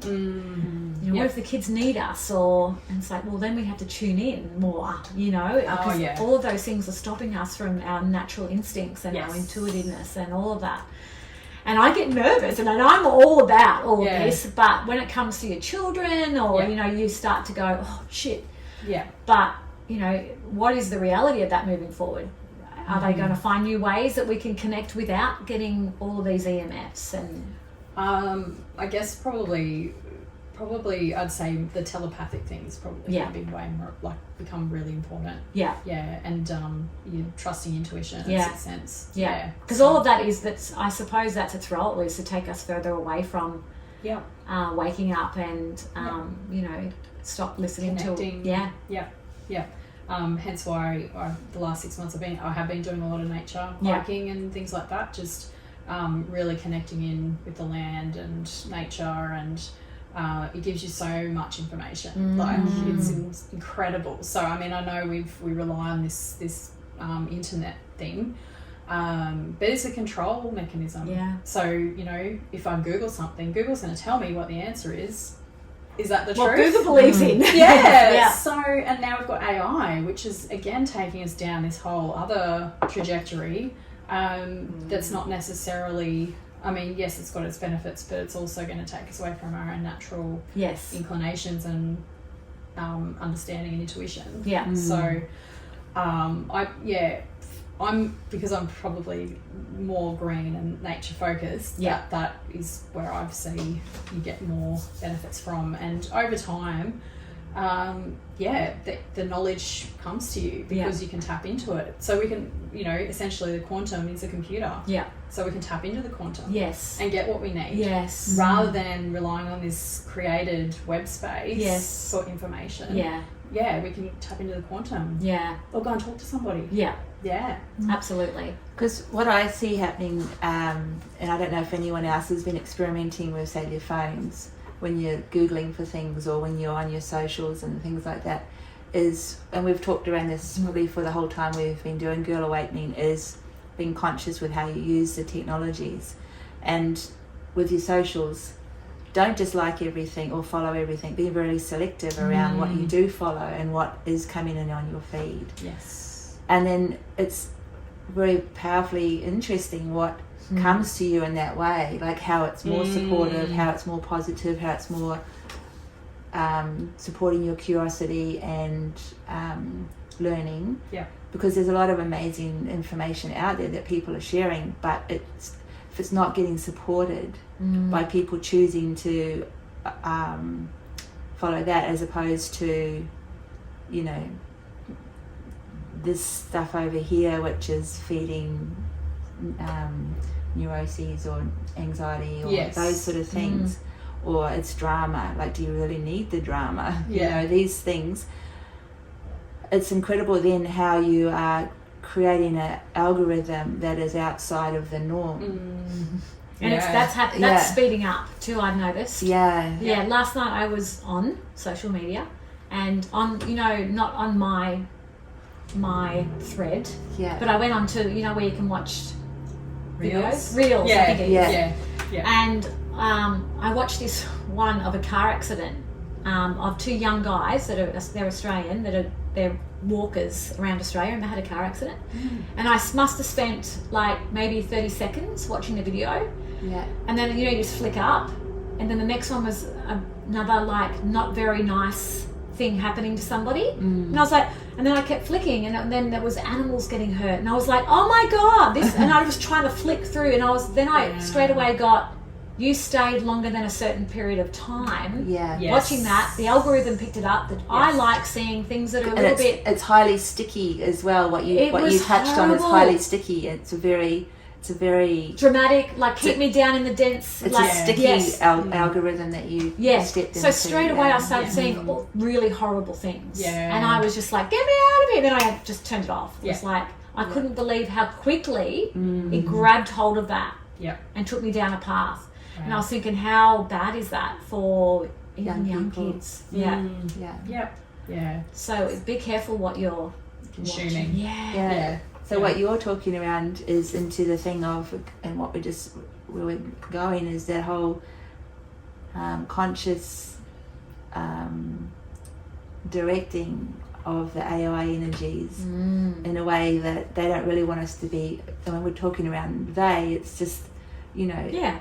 What if the kids need us? And it's like, well, then we have to tune in more. Because all of those things are stopping us from our natural instincts and our intuitiveness and all of that. And I get nervous, and I'm all about all of this, but when it comes to your children, or you start to go, oh shit. Yeah. But what is the reality of that moving forward? Are they going to find new ways that we can connect without getting all of these EMFs? And I guess probably I'd say the telepathic thing is probably going to be way more, like, become really important. Yeah, and you trusting intuition and sixth sense. Yeah, because all of that I suppose that's its role, is to take us further away from waking up and stop listening Connecting. to Hence why the last 6 months I have been doing a lot of nature hiking and things like that, just really connecting in with the land and nature, and it gives you so much information. Like, it's incredible. So I mean, I know we rely on this internet thing, But it's a control mechanism. Yeah. So, you know, if I Google something, Google's going to tell me what the answer is. Is that the What truth? Google believes in. Yeah. Yeah. So, and now we've got AI, which is again taking us down this whole other trajectory that's not necessarily, I mean, yes, it's got its benefits, but it's also going to take us away from our own natural Yes. inclinations and understanding and intuition. Yeah. So, because I'm probably more green and nature focused. Yeah. That is where I've seen you get more benefits from, and over time, the knowledge comes to you because you can tap into it. So we can, you know, essentially the quantum is a computer. Yeah. So we can tap into the quantum. Yes. And get what we need. Yes. Rather than relying on this created web space Yes. for information. Yeah. Yeah, we can tap into the quantum. Yeah. Or go and talk to somebody. Yeah. Yeah. Absolutely. Because what I see happening, and I don't know if anyone else has been experimenting with, say, their phones when you're Googling for things or when you're on your socials and things like that, is, and we've talked around this probably for the whole time we've been doing Girl Awakening, is being conscious with how you use the technologies. And with your socials, don't just like everything or follow everything. Be very selective around what you do follow and what is coming in on your feed. Yes. And then it's very powerfully interesting what comes to you in that way, like how it's more supportive, how it's more positive, how it's more supporting your curiosity and learning. Yeah. Because there's a lot of amazing information out there that people are sharing, but if it's not getting supported by people choosing to follow that as opposed to, you know, this stuff over here which is feeding neuroses or anxiety or those sort of things, or it's drama, like do you really need the drama? You know, these things. It's incredible then how you are creating an algorithm that is outside of the norm. And that's speeding up too, I've noticed. Yeah. Last night I was on social media and on, you know, not on my thread, but I went on to, you know, where you can watch videos. Reels, I think it is. Yeah. And I watched this one of a car accident of two young guys they're Australian, they're walkers around Australia, and they had a car accident. And I must have spent like maybe 30 seconds watching the video. And then, you know, you just flick up, and then the next one was another like not very nice thing happening to somebody, and I was like, and then I kept flicking, and then there was animals getting hurt, and I was like, oh my god, this, and I was trying to flick through, and I straight away got, you stayed longer than a certain period of time watching that. The algorithm picked it up that I like seeing things that are a little bit. It's highly sticky as well. What you touched on is highly sticky. It's a very dramatic, like keep me down in the dense. It's like, a sticky algorithm that you stepped into. So straight away I started seeing really horrible things. And I was just like, get me out of here. Then I just turned it off. It was like, I couldn't believe how quickly it grabbed hold of that and took me down a path. And I was thinking, how bad is that for even young kids? So be careful what you're consuming. watching. So what you're talking around is into the thing of, and what where we're going is that whole conscious directing of the AI energies in a way that they don't really want us to be. When we're talking around it's just, you know,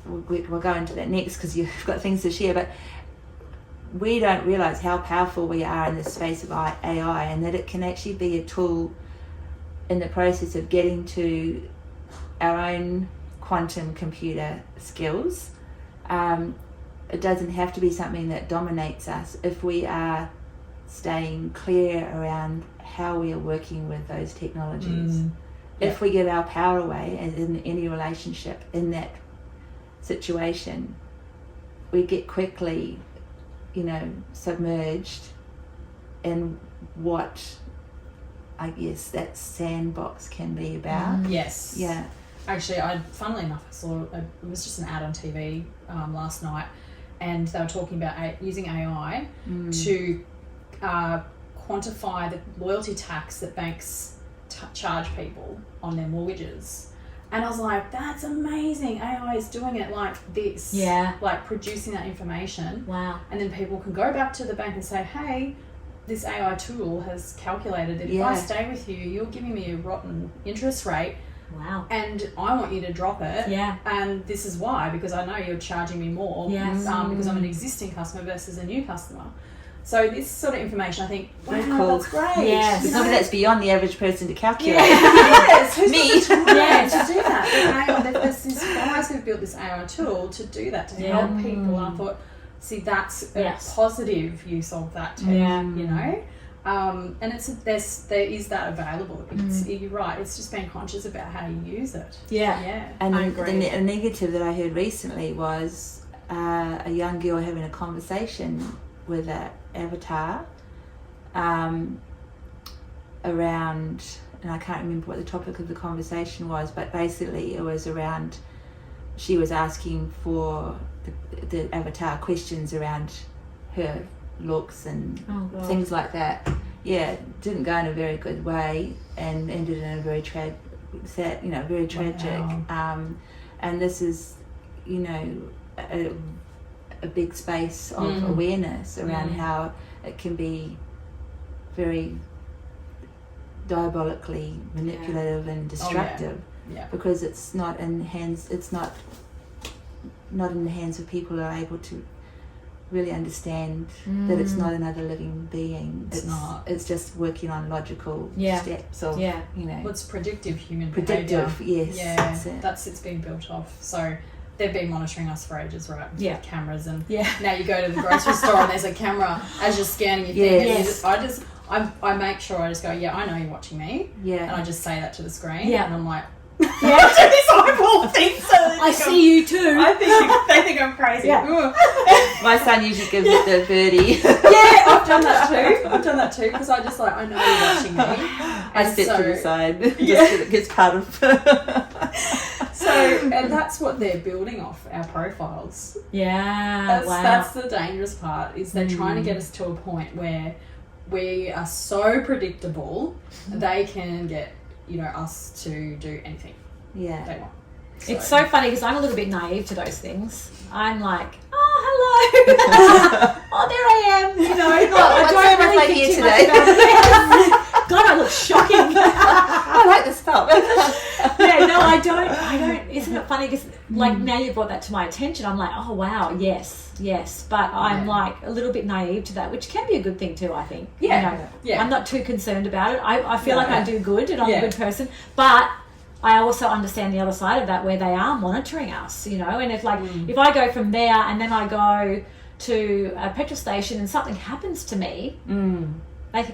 we'll go into that next because you've got things to share, but we don't realize how powerful we are in the space of AI, and that it can actually be a tool in the process of getting to our own quantum computer skills. It doesn't have to be something that dominates us if we are staying clear around how we are working with those technologies. If we give our power away, as in any relationship, in that situation, we get quickly, you know, submerged in what I guess that sandbox can be about. Yes. Yeah. Actually, funnily enough, I saw it was just an ad on TV last night, and they were talking about using AI to quantify the loyalty tax that banks charge people on their mortgages. And I was like, that's amazing. AI is doing it like this. Yeah. Like producing that information. Wow. And then people can go back to the bank and say, hey, this AI tool has calculated that if Yeah. I stay with you, you're giving me a rotten interest rate. Wow. And I want you to drop it. Yeah. And this is why, because I know you're charging me more. Yes. Because I'm an existing customer versus a new customer. So this sort of information, I think, wow, Very cool. that's great. Yes. You know? Something that's beyond the average person to calculate. Yes, who's Me. got the time Yes. to do that? There's these guys who've built this AI tool to do that, to Yeah. help people. And I thought, see, that's a Yes. positive use of that tech, Yeah. you know? And there is that available. You're right, it's just being conscious about how you use it. Yeah. Yeah. And I the agree. a negative that I heard recently was a young girl having a conversation with an avatar around, and I can't remember what the topic of the conversation was, but basically it was around, she was asking for the avatar questions around her looks and Oh, God. things like that. Yeah, didn't go in a very good way and ended in a very very tragic. Wow. And this is, you know, a big space of awareness around how it can be very diabolically manipulative and destructive. Yeah. Because it's not in hands. It's not in the hands of people who are able to really understand that it's not another living being. It's not. It's just working on logical Yeah. steps of, Yeah. you know, Well, it's predictive human predictive. behaviour. Yes, Yeah, that's it. that's it's been built off. So they've been monitoring us for ages, right? With Yeah. cameras, and Yeah. now you go to the grocery store and there's a camera as you're scanning your thing. Yes. And I make sure I just go, yeah, I know you're watching me, and Yeah. I just say that to the screen, Yeah. and I'm like, Yeah. this eyeball thing. So I see you too. they think I'm crazy. Yeah. Ugh. My son usually gives it the birdie. Yeah, I've done that too because I just like, I know you're watching me. I And step to the so- side. Yeah. Just 'cause it gets part of. So, and that's what they're building off our profiles. Yeah. Wow. That's the dangerous part, is they're trying to get us to a point where we are so predictable they can get, you know, us to do anything Yeah. they want. It's so funny because I'm a little bit naive to those things. I'm like, oh, hello. Oh, there I am. You know, I what's don't the really like think here too today? much about it. God, I look shocking. I like this top. Yeah, no, I don't. Isn't it funny? Because like now you brought that to my attention, I'm like, oh wow, yes. But I'm like a little bit naive to that, which can be a good thing too. I think. Yeah. You know, Yeah. I'm not too concerned about it. I feel like I do good and I'm Yeah. a good person, but I also understand the other side of that where they are monitoring us. You know, and if like if I go from there and then I go to a petrol station and something happens to me.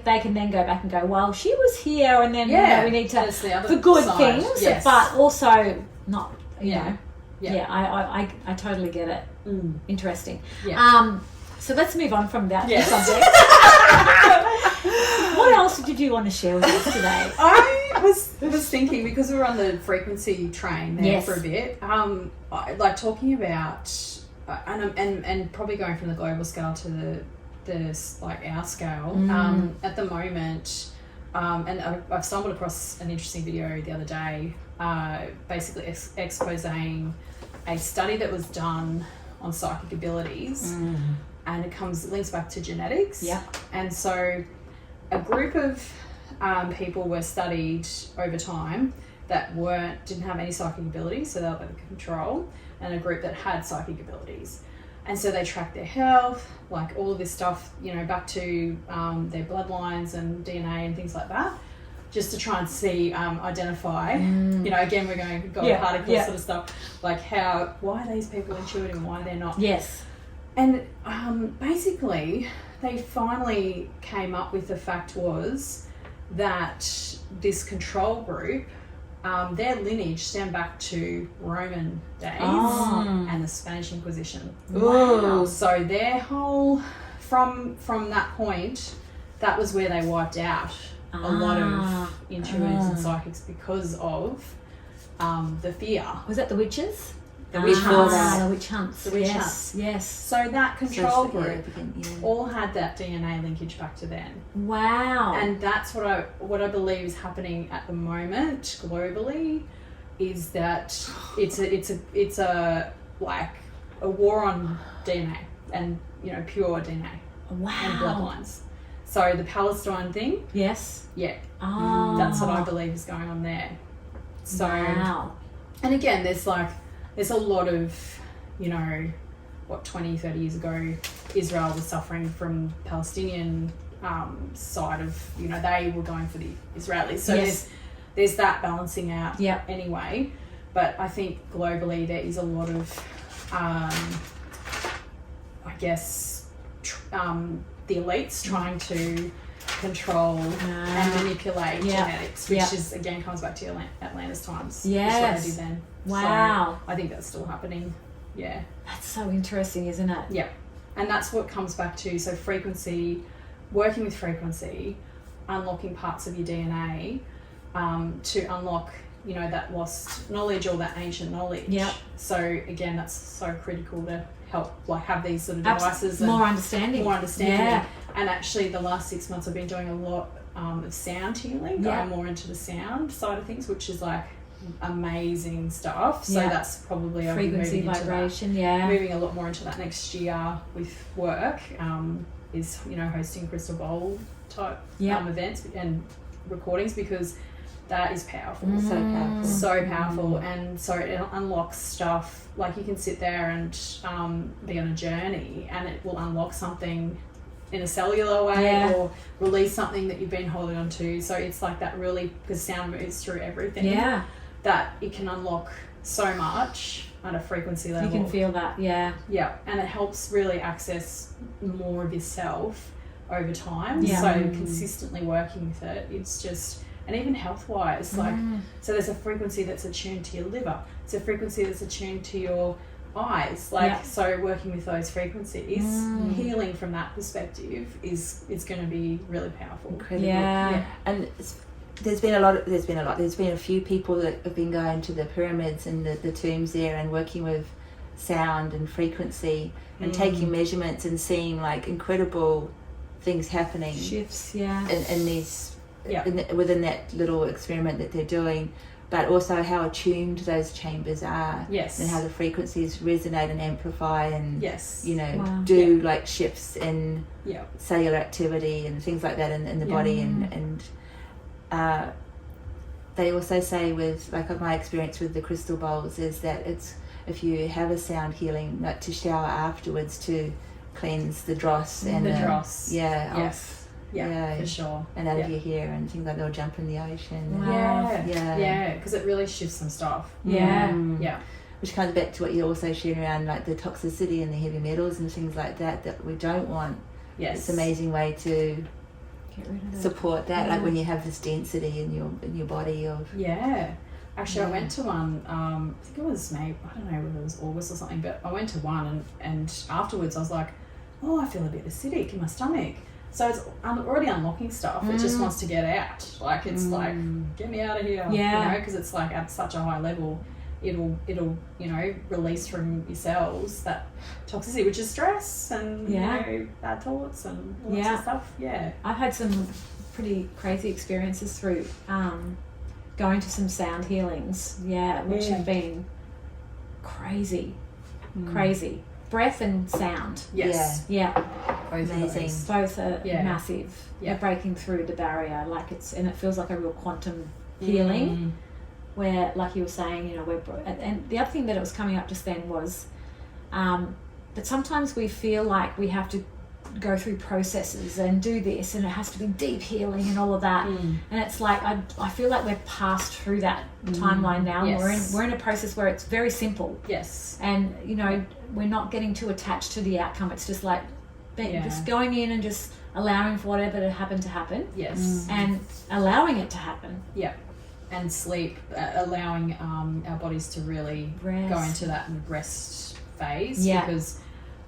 They can then go back and go, well, she was here, and then you know, we need to that's the other for good side. things, Yes. but also not, you Yeah. know. Yeah. Yeah, I totally get it. Interesting. Yeah. So let's move on from that Yes. subject. What else did you want to share with us today? I was thinking, because we were on the frequency train there Yes. for a bit, I like talking about and probably going from the global scale to the like our scale. At the moment, and I've stumbled across an interesting video the other day, basically exposing a study that was done on psychic abilities, and it links back to genetics. Yeah. And so a group of people were studied over time that didn't have any psychic abilities, so they were the control, and a group that had psychic abilities. And so they tracked their health, like all of this stuff, you know, back to their bloodlines and DNA and things like that, just to try and see, identify, you know, again, we're going God particle sort of stuff, like why are these people intuitive and why they're not. Yes. And basically, they finally came up with the fact was that this control group, their lineage stemmed back to Roman days and the Spanish Inquisition. Wow. So their whole, from that point, that was where they wiped out a lot of intuitives and psychics because of the fear. Was that the witches? The witch Before hunts. that. The witch hunts. The witch yes, hunts. yes. So that control So, group yeah. all had that DNA linkage back to them. Wow. And that's what I believe is happening at the moment globally, is that it's a like a war on DNA and pure DNA wow. and bloodlines. So the Palestine thing, Yes. yeah, Oh. that's what I believe is going on there. So wow. and again, there's a lot of 20, 30 years ago, Israel was suffering from Palestinian side of, they were going for the Israelis. So Yes. there's that balancing out Yep. anyway. But I think globally there is a lot of, the elites trying to control and manipulate Yeah. genetics, which Yeah. is, again, comes back to Atlantis times. Yes. That's what they did then. Wow. So I think that's still happening. Yeah. That's so interesting, isn't it? Yeah. And that's what comes back to, so frequency, working with frequency, unlocking parts of your DNA to unlock, that lost knowledge or that ancient knowledge. Yep. So again, that's so critical to help have these sort of devices and more understanding. Yeah. And actually the last 6 months I've been doing a lot of sound healing, Yeah. going more into the sound side of things, which is like amazing stuff. So Yeah. that's probably I'll be Frequency, moving into that. vibration, yeah. Moving a lot more into that next year with work, is hosting crystal bowl type Yeah. events and recordings, because that is powerful. So powerful. So powerful, and so it unlocks stuff. Like you can sit there and be on a journey, and it will unlock something in a cellular way, Yeah. or release something that you've been holding on to. So it's like that, really, because sound moves through everything. Yeah. That it can unlock so much at a frequency level. You can feel that, yeah. Yeah, and it helps really access more of yourself over time. Yeah. So consistently working with it, it's just, and even health-wise, like, so there's a frequency that's attuned to your liver. It's a frequency that's attuned to your eyes. Like, Yeah. so working with those frequencies, healing from that perspective is going to be really powerful. Incredible. Yeah. And there's been a few people that have been going to the pyramids and the tombs there and working with sound and frequency and taking measurements and seeing like incredible things happening Shifts, yeah. in these Yeah. within that little experiment that they're doing, but also how attuned those chambers are. Yes. And how the frequencies resonate and amplify and Yes. Wow. do like shifts in Yeah. cellular activity and things like that in the body, and they also say, with like my experience with the crystal bowls, is that it's, if you have a sound healing, like to shower afterwards to cleanse the dross and The dross. yeah, Yes. Yeah, Yeah. for sure. and out Yeah. of your hair and things like that, or jump in the ocean. Wow. Yeah, because it really shifts some stuff. Yeah. Yeah. Which comes back to what you also shared around like the toxicity and the heavy metals and things like that we don't want. Yes. It's an amazing way to Get rid of it. support that, like when you have this density in your body of Yeah. Actually, I went to one, I think it was maybe, I don't know whether it was August or something, but I went to one and afterwards I was like, oh, I feel a bit acidic in my stomach. So it's already unlocking stuff. It just wants to get out. Like, it's like, get me out of here. Yeah. Because it's like at such a high level, it'll release from your cells that toxicity, which is stress and bad thoughts and all that sort of stuff. Yeah. I've had some pretty crazy experiences through going to some sound healings, which have been crazy. Breath and sound. Yes. Yeah, Both of Amazing. those. both are Yeah. massive. Yeah. They're breaking through the barrier, and it feels like a real quantum healing. Where, like you were saying, and the other thing that it was coming up just then was that sometimes we feel like we have to go through processes and do this, and it has to be deep healing and all of that. And it's like I feel like we're passed through that timeline now. Yes. We're in a process where it's very simple, Yes. and we're not getting too attached to the outcome. It's just like just going in and just allowing for whatever to happen, Yes. and allowing it to happen. Yeah. And sleep, allowing our bodies to really Rest. go into that rest phase. Yeah. Because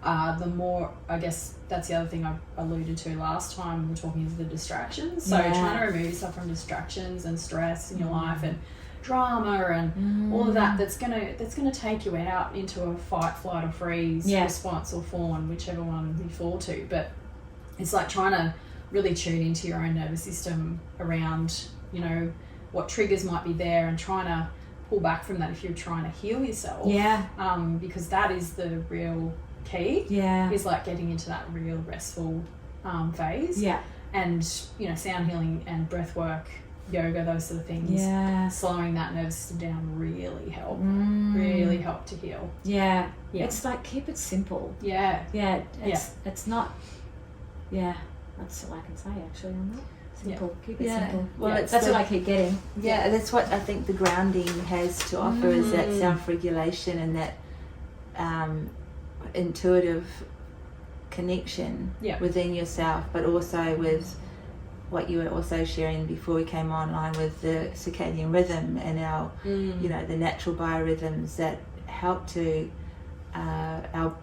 the more, I guess that's the other thing I alluded to last time we were talking, is the distractions. So Yeah. trying to remove yourself from distractions and stress in your life, and drama and all of that that's gonna take you out into a fight, flight, or freeze response, or fawn, whichever one you fall to. But it's like trying to really tune into your own nervous system around, you know, what triggers might be there, and trying to pull back from that if you're trying to heal yourself. Because that is the real key. Is like getting into that real restful phase. And, you know, sound healing and breath work, yoga, those sort of things. Slowing that nervous system down really help. Really help to heal. It's like, keep it simple. It's not. That's all I can say actually on that. Simple. Keep it simple. Well, that's what I keep getting. That's what I think the grounding has to offer, is that self-regulation and that intuitive connection within yourself, but also with what you were also sharing before we came online with the circadian rhythm and our, you know, the natural biorhythms that help to our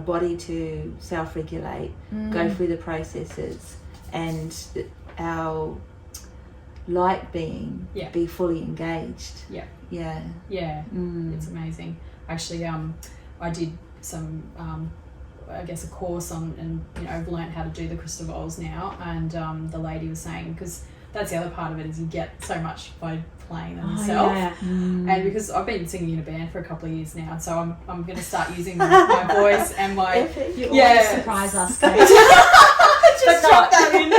body to self-regulate, go through the processes, and our light being be fully engaged. It's amazing. Actually, I did some I guess a course on, and you know, I've learned how to do the crystal bowls now, and the lady was saying, because that's the other part of it, is you get so much by playing them yourself. And because I've been singing in a band for a couple of years now, so I'm going to start using my voice and my you always surprise us. Just drop that in.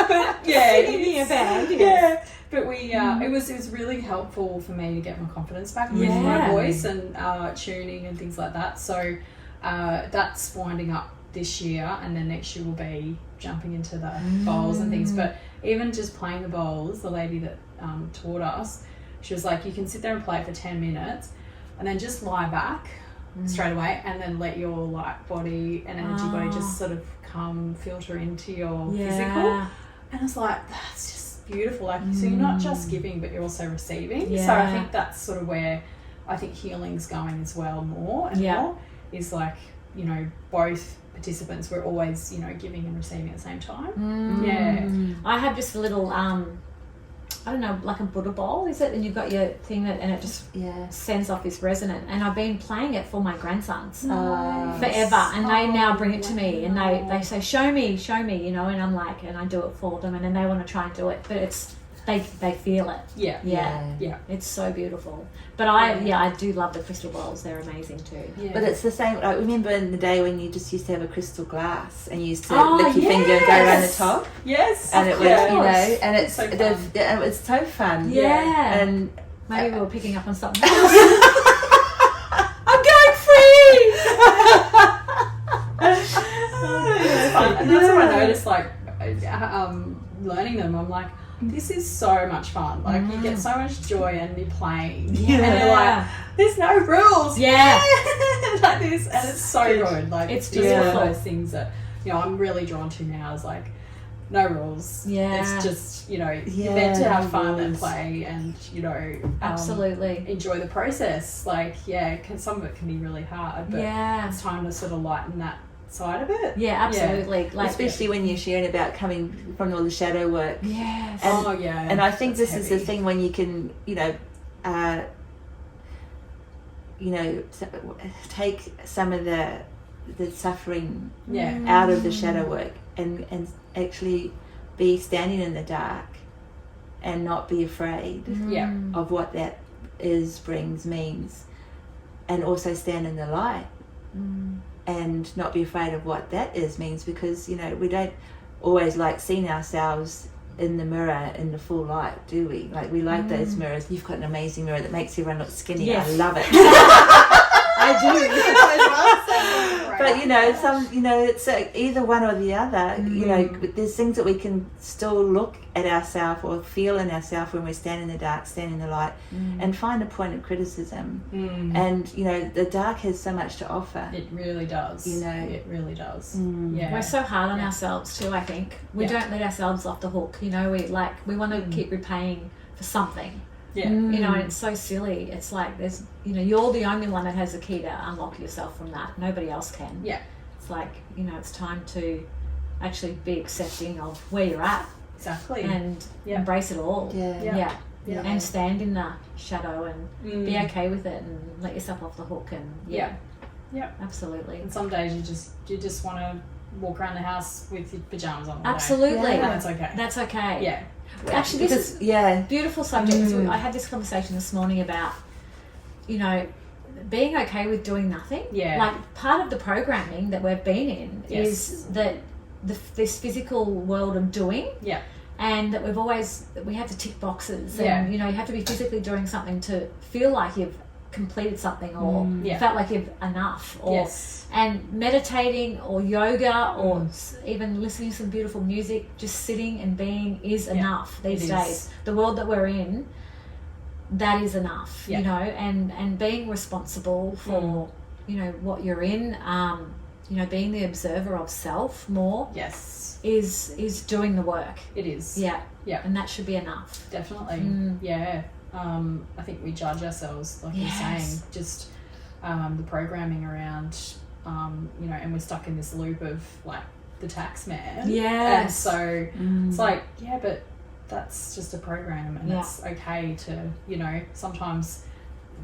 But singing in a band. But we it was really helpful for me to get my confidence back with my voice and tuning and things like that. So that's winding up this year, and then next year will be jumping into the bowls and things. But even just playing the bowls, the lady that taught us, she was like, you can sit there and play for 10 minutes and then just lie back straight away, and then let your light body and energy body just sort of come filter into your physical. And it's like, that's just beautiful. Like, so you're not just giving, but you're also receiving. So I think that's sort of where I think healing's going as well, more and more, is like, you know, both participants were always, you know, giving and receiving at the same time. I have just a little I don't know, like a Buddha bowl, is it? And you've got your thing that, and it just sends off this resonant. And I've been playing it for my grandsons forever, and they now bring it to me, and they say, show me, you know, and I'm like, and I do it for them, and then they want to try and do it, but it's they feel it. It's so beautiful. But I do love the crystal bowls. They're amazing too. But it's the same. I remember in the day when you just used to have a crystal glass and you used to lick your finger and go around the top. And it was, you know, and it's so fun. It's so fun. And maybe we were picking up on something else. I'm going free. It's fun. And that's what I noticed, like learning them. I'm like, this is so much fun. Like, you get so much joy in me playing. And you're like, there's no rules. Like this, and it's so good. Like, it's just one of those things that, you know, I'm really drawn to now, is like, no rules. It's just, you know, you're meant to have fun and play, and, you know, absolutely enjoy the process. Like, some of it can be really hard, but it's time to sort of lighten that side of it. Absolutely. Like, especially when you're sharing about coming from all the shadow work. Yes. And, and I think this is the thing, when you can, you know, take some of the suffering out of the shadow work, and actually be standing in the dark and not be afraid of what that means, and also stand in the light and not be afraid of what that means, because, you know, we don't always like seeing ourselves in the mirror in the full light, do we? Like, we like those mirrors. You've got an amazing mirror that makes everyone look skinny. I love it. I do. But, you know, it's either one or the other. You know, there's things that we can still look at ourselves or feel in ourselves when we stand in the dark, stand in the light, and find a point of criticism. And, you know, the dark has so much to offer. It really does. You know, it really does. We're so hard on ourselves too, I think. We don't let ourselves off the hook. You know, we want to keep repaying for something. You know, and it's so silly. It's like, there's, you know, you're the only one that has the key to unlock yourself from that. Nobody else can. It's like, you know, it's time to actually be accepting of where you're at. Exactly. And embrace it all. Yeah. and stand in the shadow and be okay with it and let yourself off the hook. And Yeah. absolutely. And some days you just want to walk around the house with your pajamas on all day. Absolutely. Yeah. And that's okay. That's okay. Yeah. Actually, this is beautiful subject. I had this conversation this morning about, you know, being okay with doing nothing. Yeah. Like, part of the programming that we've been in is that this physical world of doing. Yeah. And that we have to tick boxes. Yeah. And, you know, you have to be physically doing something to feel like you've completed something or felt like you've enough. Or, and meditating or yoga or even listening to some beautiful music, just sitting and being is enough these days. The world that we're in, that is enough, you know, and being responsible for, you know, what you're in, you know, being the observer of self more is doing the work. It is. Yeah. Yeah. And that should be enough. Definitely. Yeah. I think we judge ourselves, like you're saying, just the programming around, you know, and we're stuck in this loop of like the tax man. Yes. And so it's like, but that's just a program, and it's okay to, you know, sometimes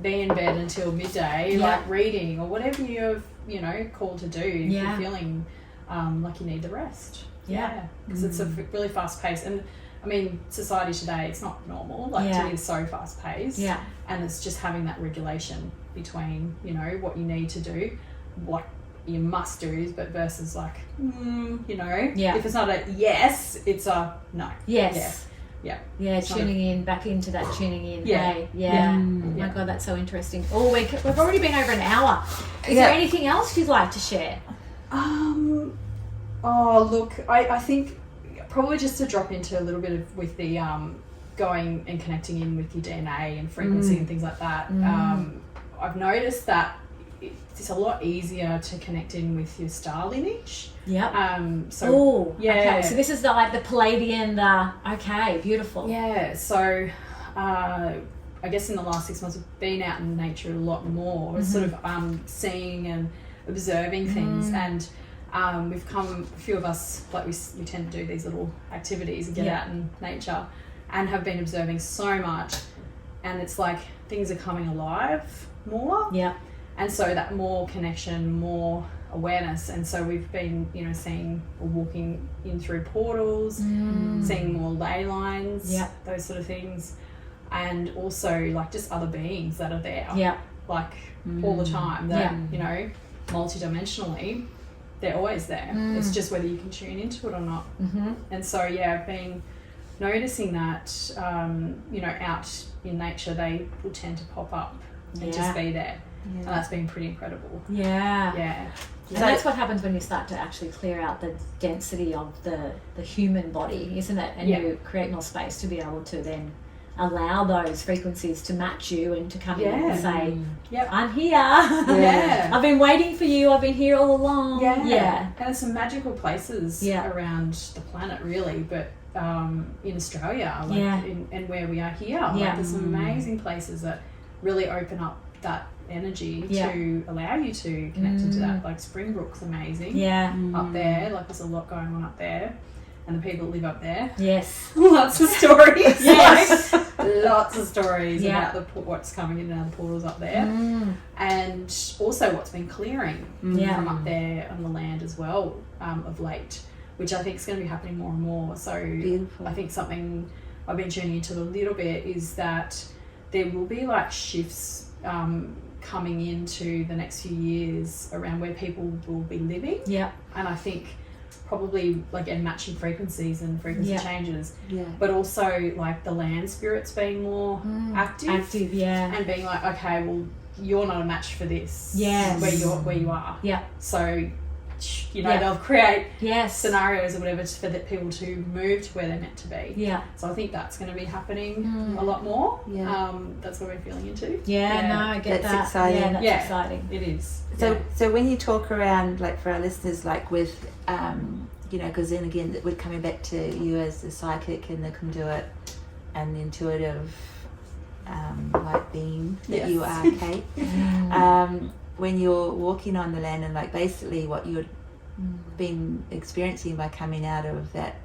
be in bed until midday, like reading or whatever you're, you know, called to do if you're feeling like you need the rest. Because it's a really fast pace. And I mean, society today, it's not normal, like to be so fast paced. Yeah. And it's just having that regulation between, you know, what you need to do, what you must do, but versus like, you know, if it's not a yes, it's a no. Yes. Yeah. Yeah, tuning in, back into that tuning in. Yeah. Hey, oh my God, that's so interesting. Oh, we've already been over an hour. Is there anything else you'd like to share? Oh, look, I think probably just to drop into a little bit of with the going and connecting in with your DNA and frequency and things like that. I've noticed that it's a lot easier to connect in with your star lineage. Yep. So okay. So this is like the Palladian. Okay, beautiful. Yeah. So I guess in the last 6 months, I've been out in nature a lot more, sort of seeing and observing things, and we've come, a few of us, like we tend to do these little activities and get out in nature, and have been observing so much, and it's like things are coming alive more. Yeah. And so that more connection, more awareness, and so we've been, you know, seeing or walking in through portals, seeing more ley lines, those sort of things, and also like just other beings that are there, like all the time, that you know, multidimensionally, they're always there. It's just whether you can tune into it or not. And so I've been noticing that, you know, out in nature, they will tend to pop up and just be there. And that's been pretty incredible. And that's what happens when you start to actually clear out the density of the human body, isn't it? And you create more space to be able to then allow those frequencies to match you and to come in and say, I'm here. I've been waiting for you. I've been here all along. And there's some magical places around the planet, really, but in Australia, like and where we are here, like there's some amazing places that really open up that energy to allow you to connect into that. Like Springbrook's amazing up there, like there's a lot going on up there, and the people that live up there, lots of stories. Lots of stories about what's coming in and out of the portals up there, and also what's been clearing from up there on the land as well, of late, which I think is going to be happening more and more. So beautiful. I think something I've been tuning into a little bit is that there will be like shifts coming into the next few years around where people will be living. And I think probably like and matching frequencies and frequency changes. But also like the land spirits being more active and being like, okay, well, you're not a match for this. Where you are. So you know, they'll create scenarios or whatever for the people to move to where they're meant to be. So I think that's going to be happening a lot more. That's what we're feeling into. No, I get that's that. Exciting. Yeah, that's exciting. It is. So when you talk around, like for our listeners, like with, you know, because then again, we're coming back to you as the psychic and the conduit and the intuitive light being that you are, Kate. When you're walking on the land and like basically what you've been experiencing by coming out of that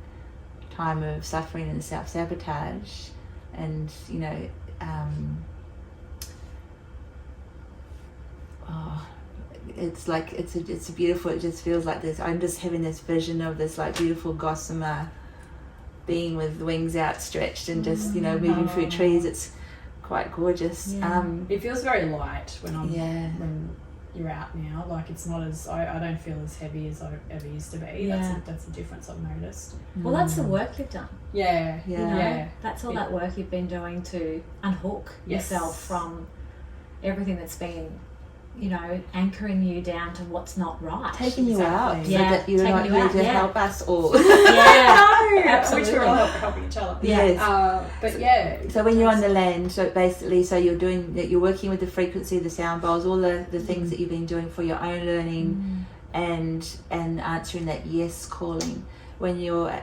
time of suffering and self-sabotage, and you know, it's like it's a beautiful. It just feels like this. I'm just having this vision of this like beautiful gossamer being with wings outstretched and just, you know, moving through trees. It's quite gorgeous. It feels very light when when you're out now. Like it's not as I don't feel as heavy as I ever used to be. That's a difference I've noticed. Well, that's the work you've done. Yeah. You know, that's all that work you've been doing to unhook yourself from everything that's been, you know, anchoring you down to what's not right. Taking you out, so Yeah, that you're not taking you here out, to yeah. help us all. Yeah, Which we're all helping each other. Yes. But yeah. So when you're on the land, so basically, so you're working with the frequency of the sound bowls, all the things that you've been doing for your own learning, and answering that yes calling. When you're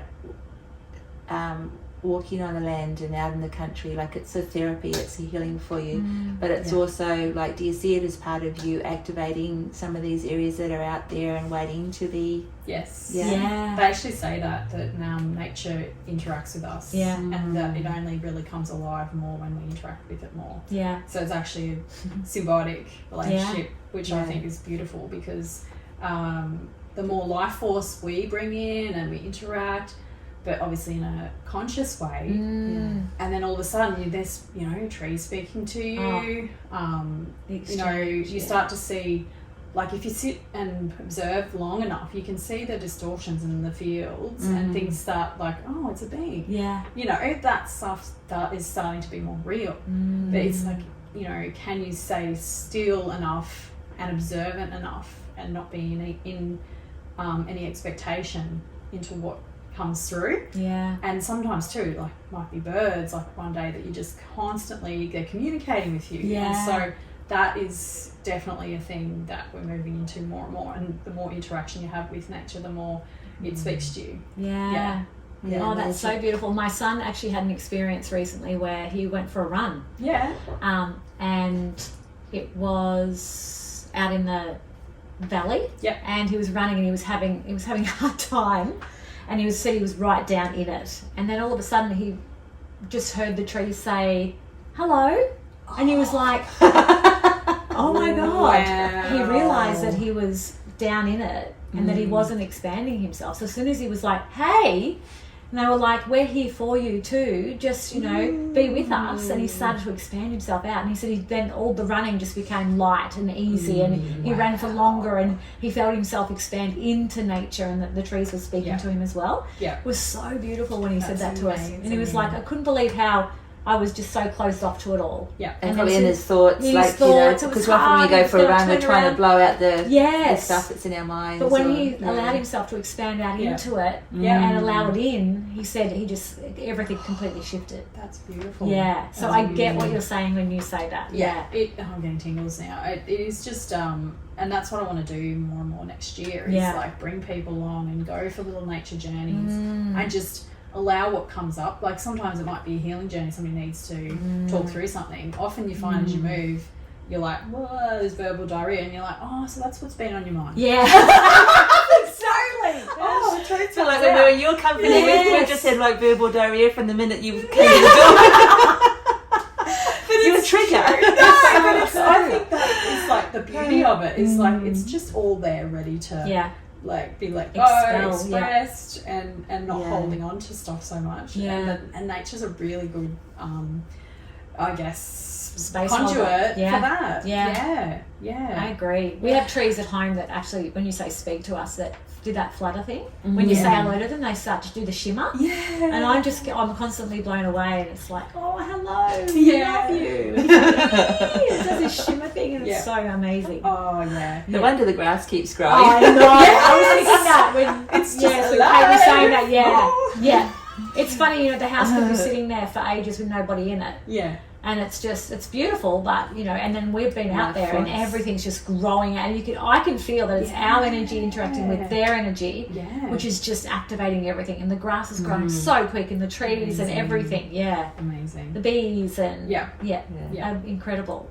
walking on the land and out in the country, like it's a therapy, it's a healing for you, but it's also like, do you see it as part of you activating some of these areas that are out there and waiting to be? Yes. Yeah. They actually say that nature interacts with us, and that it only really comes alive more when we interact with it more. Yeah. So it's actually a symbiotic relationship, which I think is beautiful, because the more life force we bring in and we interact, but obviously in a conscious way, and then all of a sudden there's, you know, trees speaking to you. You know, you start to see, like if you sit and observe long enough, you can see the distortions in the fields, and things start like, oh, it's a bee. Yeah. You know, that stuff that is starting to be more real. But it's like, you know, can you stay still enough and observant enough and not be in any expectation into what comes through. And sometimes too, like, might be birds, like one day that you just constantly, they're communicating with you. And so that is definitely a thing that we're moving into more and more, and the more interaction you have with nature, the more it speaks to you. Yeah, oh, that's so beautiful. My son actually had an experience recently where he went for a run, and it was out in the valley, and he was running and he was having a hard time. And he said he was right down in it. And then all of a sudden he just heard the trees say, hello. And he was like, oh my God. Wow. He realised that he was down in it and that he wasn't expanding himself. So as soon as he was like, hey, and they were like, we're here for you too, just, you know, be with us. And he started to expand himself out. And he said then all the running just became light and easy, and he ran for longer, and he felt himself expand into nature, and that the trees were speaking to him as well. It was so beautiful when he said that to us. And he was like, I couldn't believe how I was just so closed off to it all. And probably in his thoughts, like, you know, because often when we go for a run, we're trying to blow out the stuff that's in our minds. But when he allowed himself to expand out into it and allow it in, he said everything completely shifted. That's beautiful. Yeah. So I get what you're saying when you say that. I'm getting tingles now. It is just, and that's what I want to do more and more next year, is like bring people along and go for little nature journeys and just allow what comes up. Like sometimes it might be a healing journey, somebody needs to talk through something. Often you find as you move, you're like, whoa, there's verbal diarrhea, and you're like, oh, so that's what's been on your mind. Yeah. Totally. Oh, the truth. So like when we were in your company, we just had like verbal diarrhea from the minute you came to the door. You're a trigger. I think that is like the beauty of it, is like it's just all there ready to like be let go, expressed, and not holding on to stuff so much. And nature's a really good I guess space conduit for that. I agree. We have trees at home that actually, when you say speak to us, that do that flutter thing. When you say hello to them, they start to do the shimmer. And I'm constantly blown away, and it's like, oh, hello, I love you. It does this shimmer thing, and it's so amazing. Oh yeah. No wonder the grass keeps growing. I know. I was thinking that when it's just Kate was saying that. Yeah. It's funny, you know, the house could be sitting there for ages with nobody in it. And it's beautiful, but you know, and then we've been out there and everything's just growing out, and I can feel that it's our energy interacting with their energy, which is just activating everything, and the grass is growing so quick, and the trees and everything. Amazing. The bees and incredible.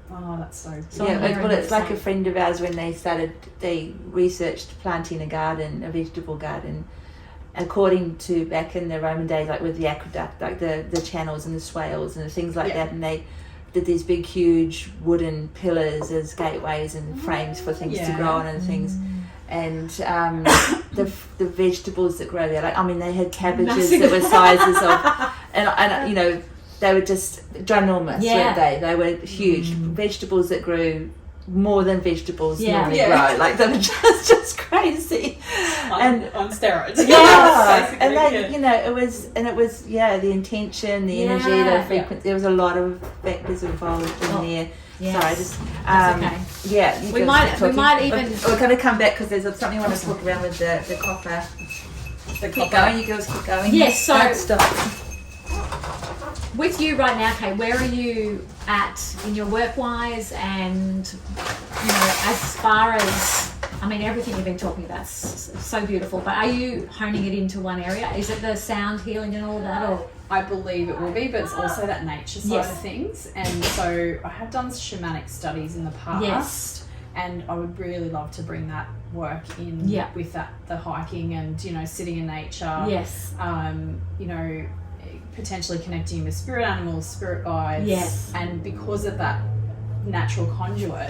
Oh, that's so good. Well, it's like a friend of ours, when they researched planting a vegetable garden, according to back in the Roman days, like with the aqueduct, like the channels and the swales and the things like that, and they did these big, huge wooden pillars as gateways and frames for things to grow on and things. And the vegetables that grow there, like, I mean, they had cabbages that were sizes of, and you know, they were just ginormous, weren't they? They were huge. Vegetables that grew more than vegetables normally grow. Like, they were just crazy. On steroids. And they, you know, it was the intention, the energy, the frequency. There was a lot of factors involved in there. Yes. Sorry, just okay. Yeah. We might even. We're going to come back because there's something I want to talk about with the copper. Keep going, you girls. Keep going. Yes. So don't stop. With you right now, Kate, where are you at in your work-wise, and you know, as far as, I mean, everything you've been talking about is so beautiful, but are you honing it into one area? Is it the sound healing and all that, or? I believe it will be, but it's also that nature side of things. And so I have done shamanic studies in the past, and I would really love to bring that work in with that, the hiking and, you know, sitting in nature. Yes. You know, potentially connecting with spirit animals, spirit guides. Yes. And because of that natural conduit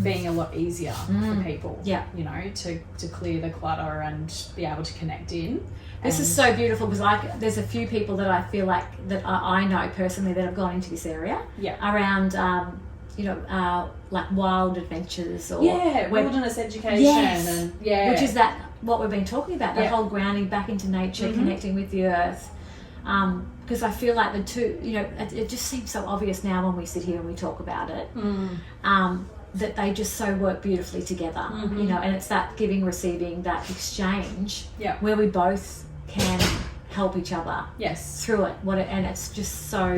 being a lot easier for people. Yeah. You know, to clear the clutter and be able to connect in. This is so beautiful because, like, there's a few people that I feel like that I know personally that have gone into this area around, you know, like wild adventures or wilderness education and which is that what we've been talking about, the whole grounding back into nature, connecting with the earth. Because I feel like the two, you know, it just seems so obvious now when we sit here and we talk about it. That they just so work beautifully together, you know, and it's that giving, receiving, that exchange where we both can help each other through it. And it's just so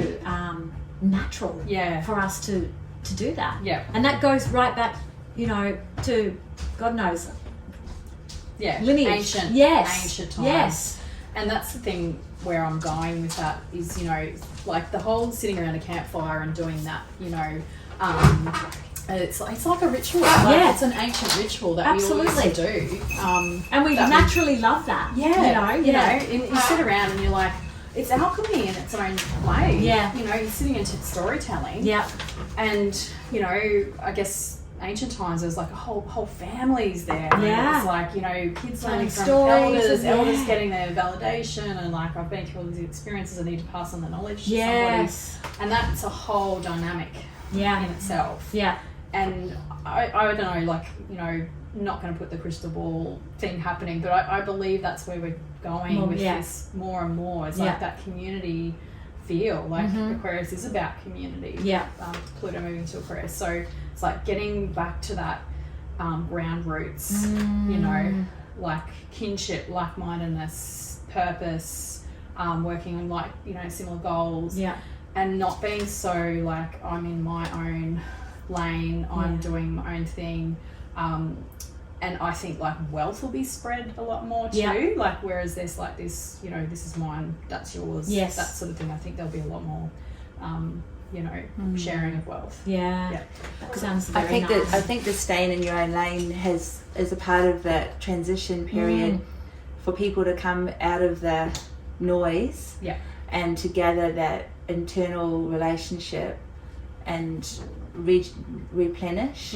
natural for us to do that. And that goes right back, you know, to God knows. Lineage. Ancient times. Yes. And that's the thing where I'm going with that is, you know, like the whole sitting around a campfire and doing that, you know, it's like a ritual. Like it's an ancient ritual that we all used to do. And we naturally love that. You know, and you sit around and you're like, it's alchemy in its own way. You know, you're sitting into storytelling. And, you know, I guess ancient times there was like a whole families there. And it was like, you know, kids learning from stories, elders getting their validation, and like, I've been through all these experiences, I need to pass on the knowledge to somebody. And that's a whole dynamic in itself. And I don't know, like, you know, not going to put the crystal ball thing happening, but I believe that's where we're going with this more and more. It's like that community feel. Like Aquarius is about community. Pluto moving to Aquarius. So it's like getting back to that ground roots, you know, like kinship, like-mindedness, purpose, working on, like, you know, similar goals. And not being so like, I'm in my own lane, I'm doing my own thing, and I think like wealth will be spread a lot more too, like, whereas there's like this, you know, this is mine, that's yours, that sort of thing. I think there'll be a lot more you know, sharing of wealth. That sounds very nice. I think the staying in your own lane is a part of that transition period for people to come out of the noise and to gather that internal relationship and replenish.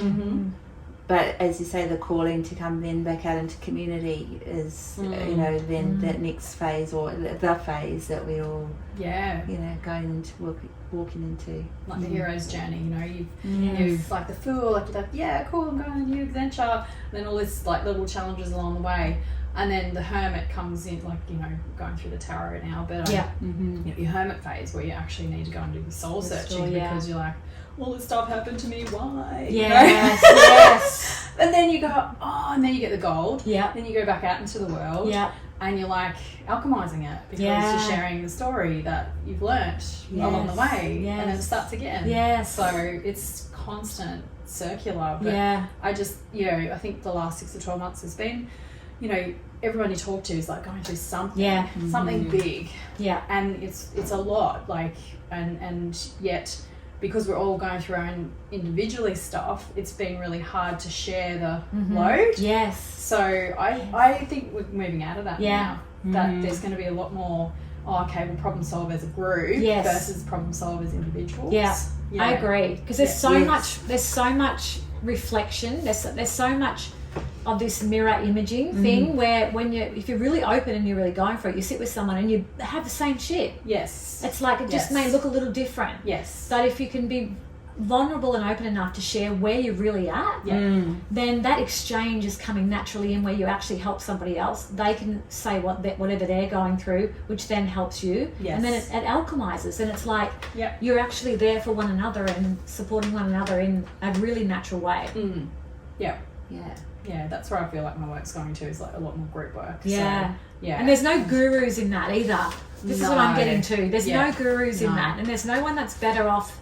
But as you say, the calling to come then back out into community is, you know, then that next phase, or the phase that we all, you know, going into, walking into. Like the hero's journey, you know, you've like the fool, like you're like, yeah, cool, I'm going on a new adventure. And then all this like little challenges along the way. And then the hermit comes in, like, you know, going through the tarot now, but you know, your hermit phase where you actually need to go and do your soul searching because you're like, all this stuff happened to me, why? Yes. And then you go, and then you get the gold. Then you go back out into the world. And you're like alchemizing it because you're sharing the story that you've learnt along the way. And then it starts again. So it's constant, circular. But I just, you know, I think the last 6 to 12 months has been, you know, everyone you talk to is like going through something, something big. And it's a lot, like, and yet, because we're all going through our own individually stuff, it's been really hard to share the load. So I think we're moving out of that now. that there's going to be a lot more, okay, we'll problem solve as a group versus problem solve as individuals. Yeah, I agree, because there's so much reflection. There's so much of this mirror imaging thing where if you're really open and you're really going for it, you sit with someone and you have the same shit. Yes. It's like it just may look a little different. Yes. But if you can be vulnerable and open enough to share where you're really at, then that exchange is coming naturally in, where you actually help somebody else. They can say whatever they're going through, which then helps you. Yes. And then it alchemizes, and it's like you're actually there for one another and supporting one another in a really natural way. Yeah, that's where I feel like my work's going to, is like a lot more group work. Yeah. So, yeah. And there's no gurus in that either. This is what I'm getting to. There's no gurus in that. And there's no one that's better off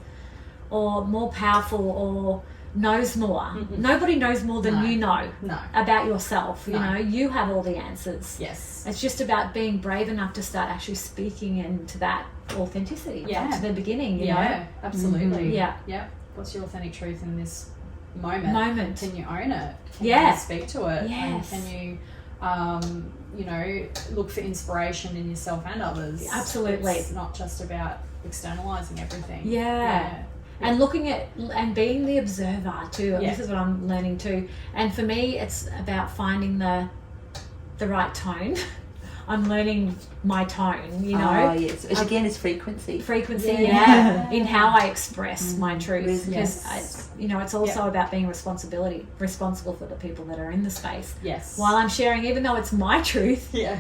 or more powerful or knows more. Nobody knows more than you know about yourself. You know, you have all the answers. Yes. It's just about being brave enough to start actually speaking into that authenticity. Back to the beginning, you know? Absolutely. Yeah. What's your authentic truth in this moment? Can you own it? Can you speak to it? Yes. And can you, look for inspiration in yourself and others? Absolutely. It's not just about externalizing everything. Yeah. And looking at and being the observer too. This is what I'm learning too. And for me, it's about finding the right tone. I'm learning my tone, you know. Oh, yes. Which again is frequency. In how I express my truth. Because, it's also about being responsible for the people that are in the space. Yes. While I'm sharing, even though it's my truth. Yeah.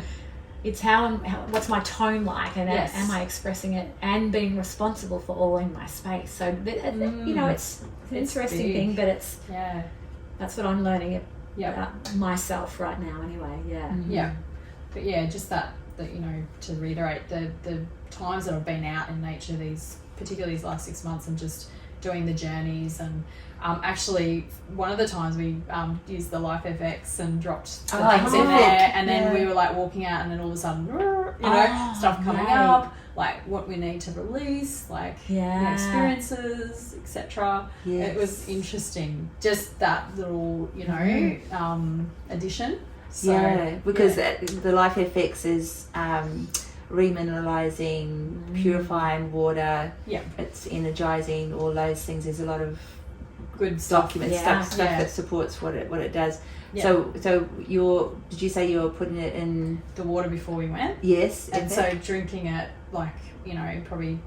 It's what's my tone like, and am I expressing it, and being responsible for all in my space. So, it's an interesting big thing, but that's what I'm learning about myself right now anyway. Yeah. But just that to reiterate, the times that I've been out in nature, particularly these last 6 months, and just doing the journeys, and actually one of the times we used the Life FX and dropped the things in there, and then we were like walking out, and then all of a sudden stuff coming up, like what we need to release, like experiences, etc. It was interesting, just that little addition. So, because the Life FX is remineralizing, purifying water. It's energizing, all those things. There's a lot of good stuff, documents, stuff that supports what it does. So did you say you were putting it in the water before we went? Yes. And so drinking it probably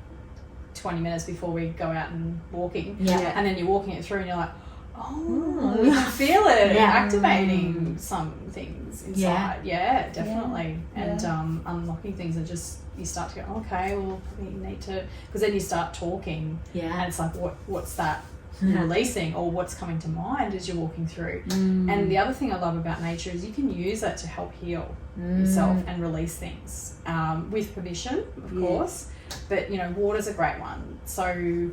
20 minutes before we go out and walking. And then you're walking it through and you're like, you can feel it activating some things inside. Yeah, definitely. And unlocking things, and just you start to go, okay, well, you need to, because then you start talking, and it's like, what's that releasing, or what's coming to mind as you're walking through. And the other thing I love about nature is you can use that to help heal yourself and release things, with permission, of course. But water's a great one. So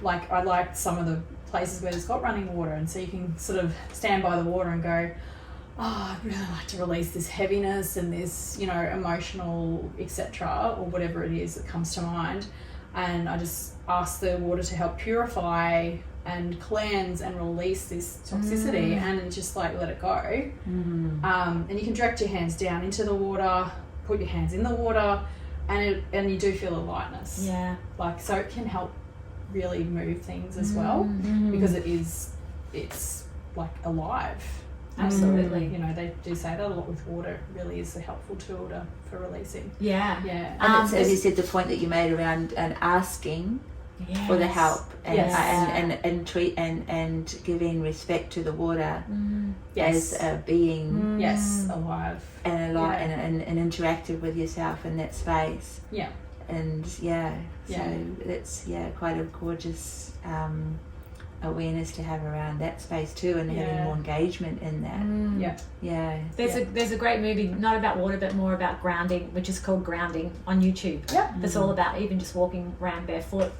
like, I like some of the places where there's got running water, and so you can sort of stand by the water and go, I'd really like to release this heaviness and this emotional etc., or whatever it is that comes to mind, and I just ask the water to help purify and cleanse and release this toxicity, and then just like let it go. And you can direct your hands down into the water, put your hands in the water, and you do feel a lightness, so it can help really move things as well, because it's like alive. Absolutely. They do say that a lot with water. It really is a helpful tool for releasing. And it's, as you said, the point that you made around and asking for the help, and treat and giving respect to the water as a being, alive and interactive with yourself in that space. And so it's quite a gorgeous awareness to have around that space too, and having more engagement in that. There's a great movie, not about water but more about grounding, which is called Grounding, on YouTube. That's all about even just walking around barefoot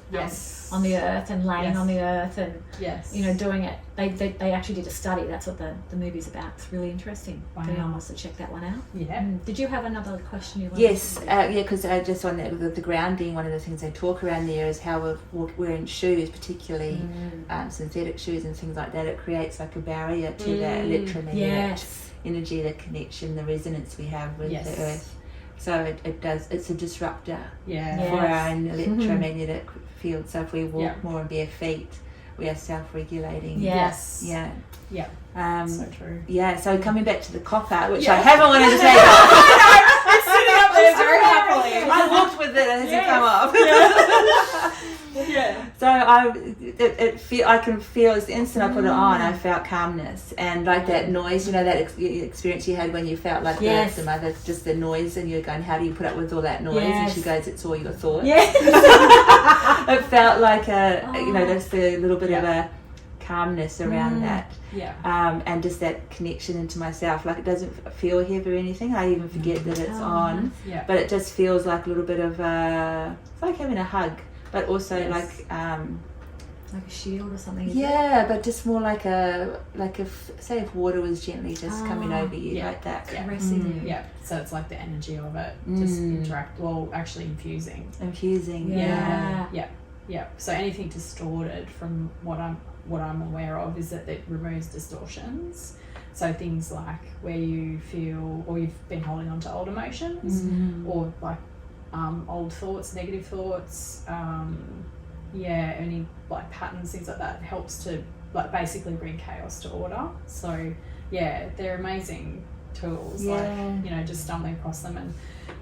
on the earth and laying on the earth and doing it. They actually did a study. That's what the movie's about. It's really interesting. If anyone wants to check that one out. Did you have another question you wanted to because I just on the grounding, one of the things they talk around there is how we're wearing shoes, particularly synthetic shoes and things like that. It creates like a barrier to that electromagnetic energy, the connection, the resonance we have with the earth. So it's a disruptor Yeah. for our own electromagnetic field. So if we walk Yeah. more in bare feet, we are self-regulating. Yes. Yeah. Yeah. So true. Yeah, so coming back to the copper, which Yeah. I haven't wanted to take off. It's sitting up there very happily. I walked with it as it come off. Yeah. So I can feel as the instant I put it on, I felt calmness and like that noise, that experience you had when you felt like Yes. the mother, just the noise, and you're going, how do you put up with all that noise? Yes. And she goes, it's all your thoughts. Yes. It felt like just a little bit of a calmness around that. Yeah. And just that connection into myself. Like it doesn't feel heavy or anything. I even forget that it's on. Yeah. But it just feels like a little bit of it's like having a hug, but also Yes. like Like a shield or something. Is but just more like say if water was gently just coming over you Yeah. like that. it? Caressing you. Yeah. So it's like the energy of it just actually infusing. Infusing. Yeah. Yeah. So anything distorted from what I'm aware of is that it removes distortions. So things like where you feel or you've been holding on to old emotions or like old thoughts, negative thoughts, any like patterns, things like that, helps to like basically bring chaos to order. So yeah, they're amazing tools. Like, just stumbling across them and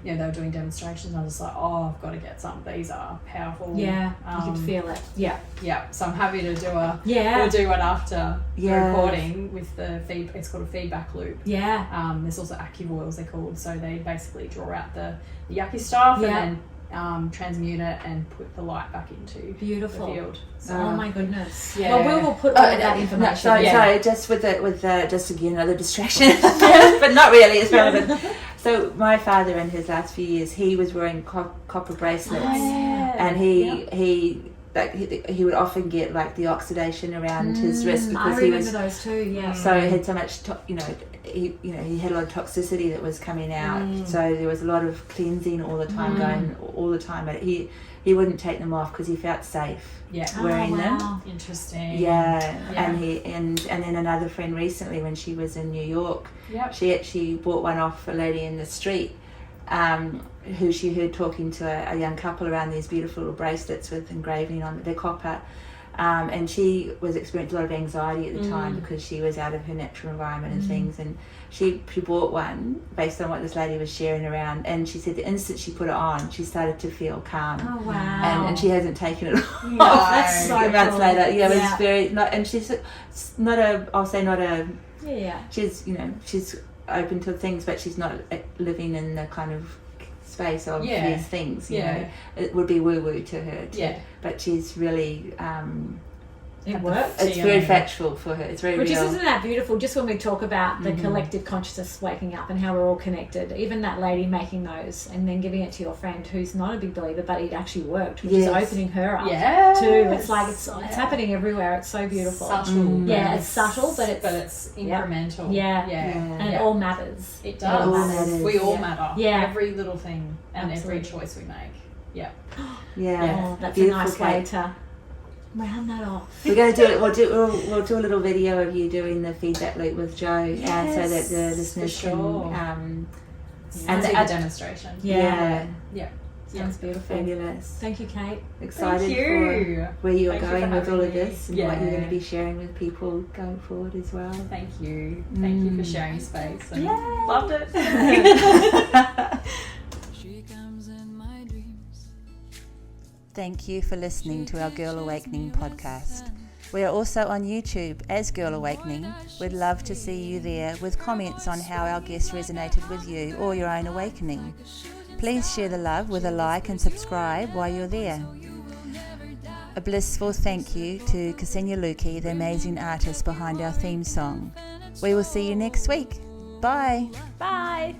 they were doing demonstrations and I was just like, I've got to get some. These are powerful. Yeah, you can feel it. Yeah. Yeah, so I'm happy to do Yeah. we'll do one after the Yeah. recording with the it's called a feedback loop. Yeah. There's also active oils, they're called, so they basically draw out the yucky stuff Yeah. and then transmute it and put the light back into Beautiful. the field. So, Oh my goodness. Yeah. Well, we will put all of that information. Sorry, just with just again another distraction, but not really. It's relevant. So my father, in his last few years, he was wearing copper bracelets, and he would often get like the oxidation around his wrist because I remember those too. Yeah. So he had so much, he had a lot of toxicity that was coming out. So there was a lot of cleansing all the time, going all the time. But he wouldn't take them off because he felt safe wearing them. Interesting. Yeah. And then another friend recently, when she was in New York, she actually bought one off a lady in the street, who she heard talking to a young couple around these beautiful little bracelets with engraving on the copper. And she was experiencing a lot of anxiety at the time because she was out of her natural environment and things, and she bought one based on what this lady was sharing around, and she said the instant she put it on she started to feel calm. Oh wow. And she hasn't taken it off. No. That's so months cool. later. It was very and she's not a she's she's open to things, but she's not living in the kind of space of these things, it would be woo-woo to her too. But she's really it works. it's very factual for her. It's very Which real. isn't that beautiful? Just when we talk about the collective consciousness waking up and how we're all connected, even that lady making those and then giving it to your friend who's not a big believer, but it actually worked, which is opening her up too. It's like it's happening everywhere. It's so beautiful. Subtle. It's subtle, but it's incremental. And it all matters. It does. all matters. We all matter. Yeah. Every little thing and Absolutely. every choice we make. Yeah. Oh, that's Beautiful, a nice way Kate. to round that off. We're going to do it. We'll do a little video of you doing the feedback loop with Joe, and so that the listeners can. And the demonstration. Sounds beautiful. Fabulous. Thank you, Kate. Excited Thank you. for where you're Thank you going for with all having of me. this and what you're going to be sharing with people going forward as well. Thank you. Thank you for sharing space. And loved it. She comes in my dreams. Thank you for listening to our Girl Awakening podcast. We are also on YouTube as Girl Awakening. We'd love to see you there with comments on how our guests resonated with you or your own awakening. Please share the love with a like and subscribe while you're there. A blissful thank you to Ksenia Luki, the amazing artist behind our theme song. We will see you next week. Bye. Bye.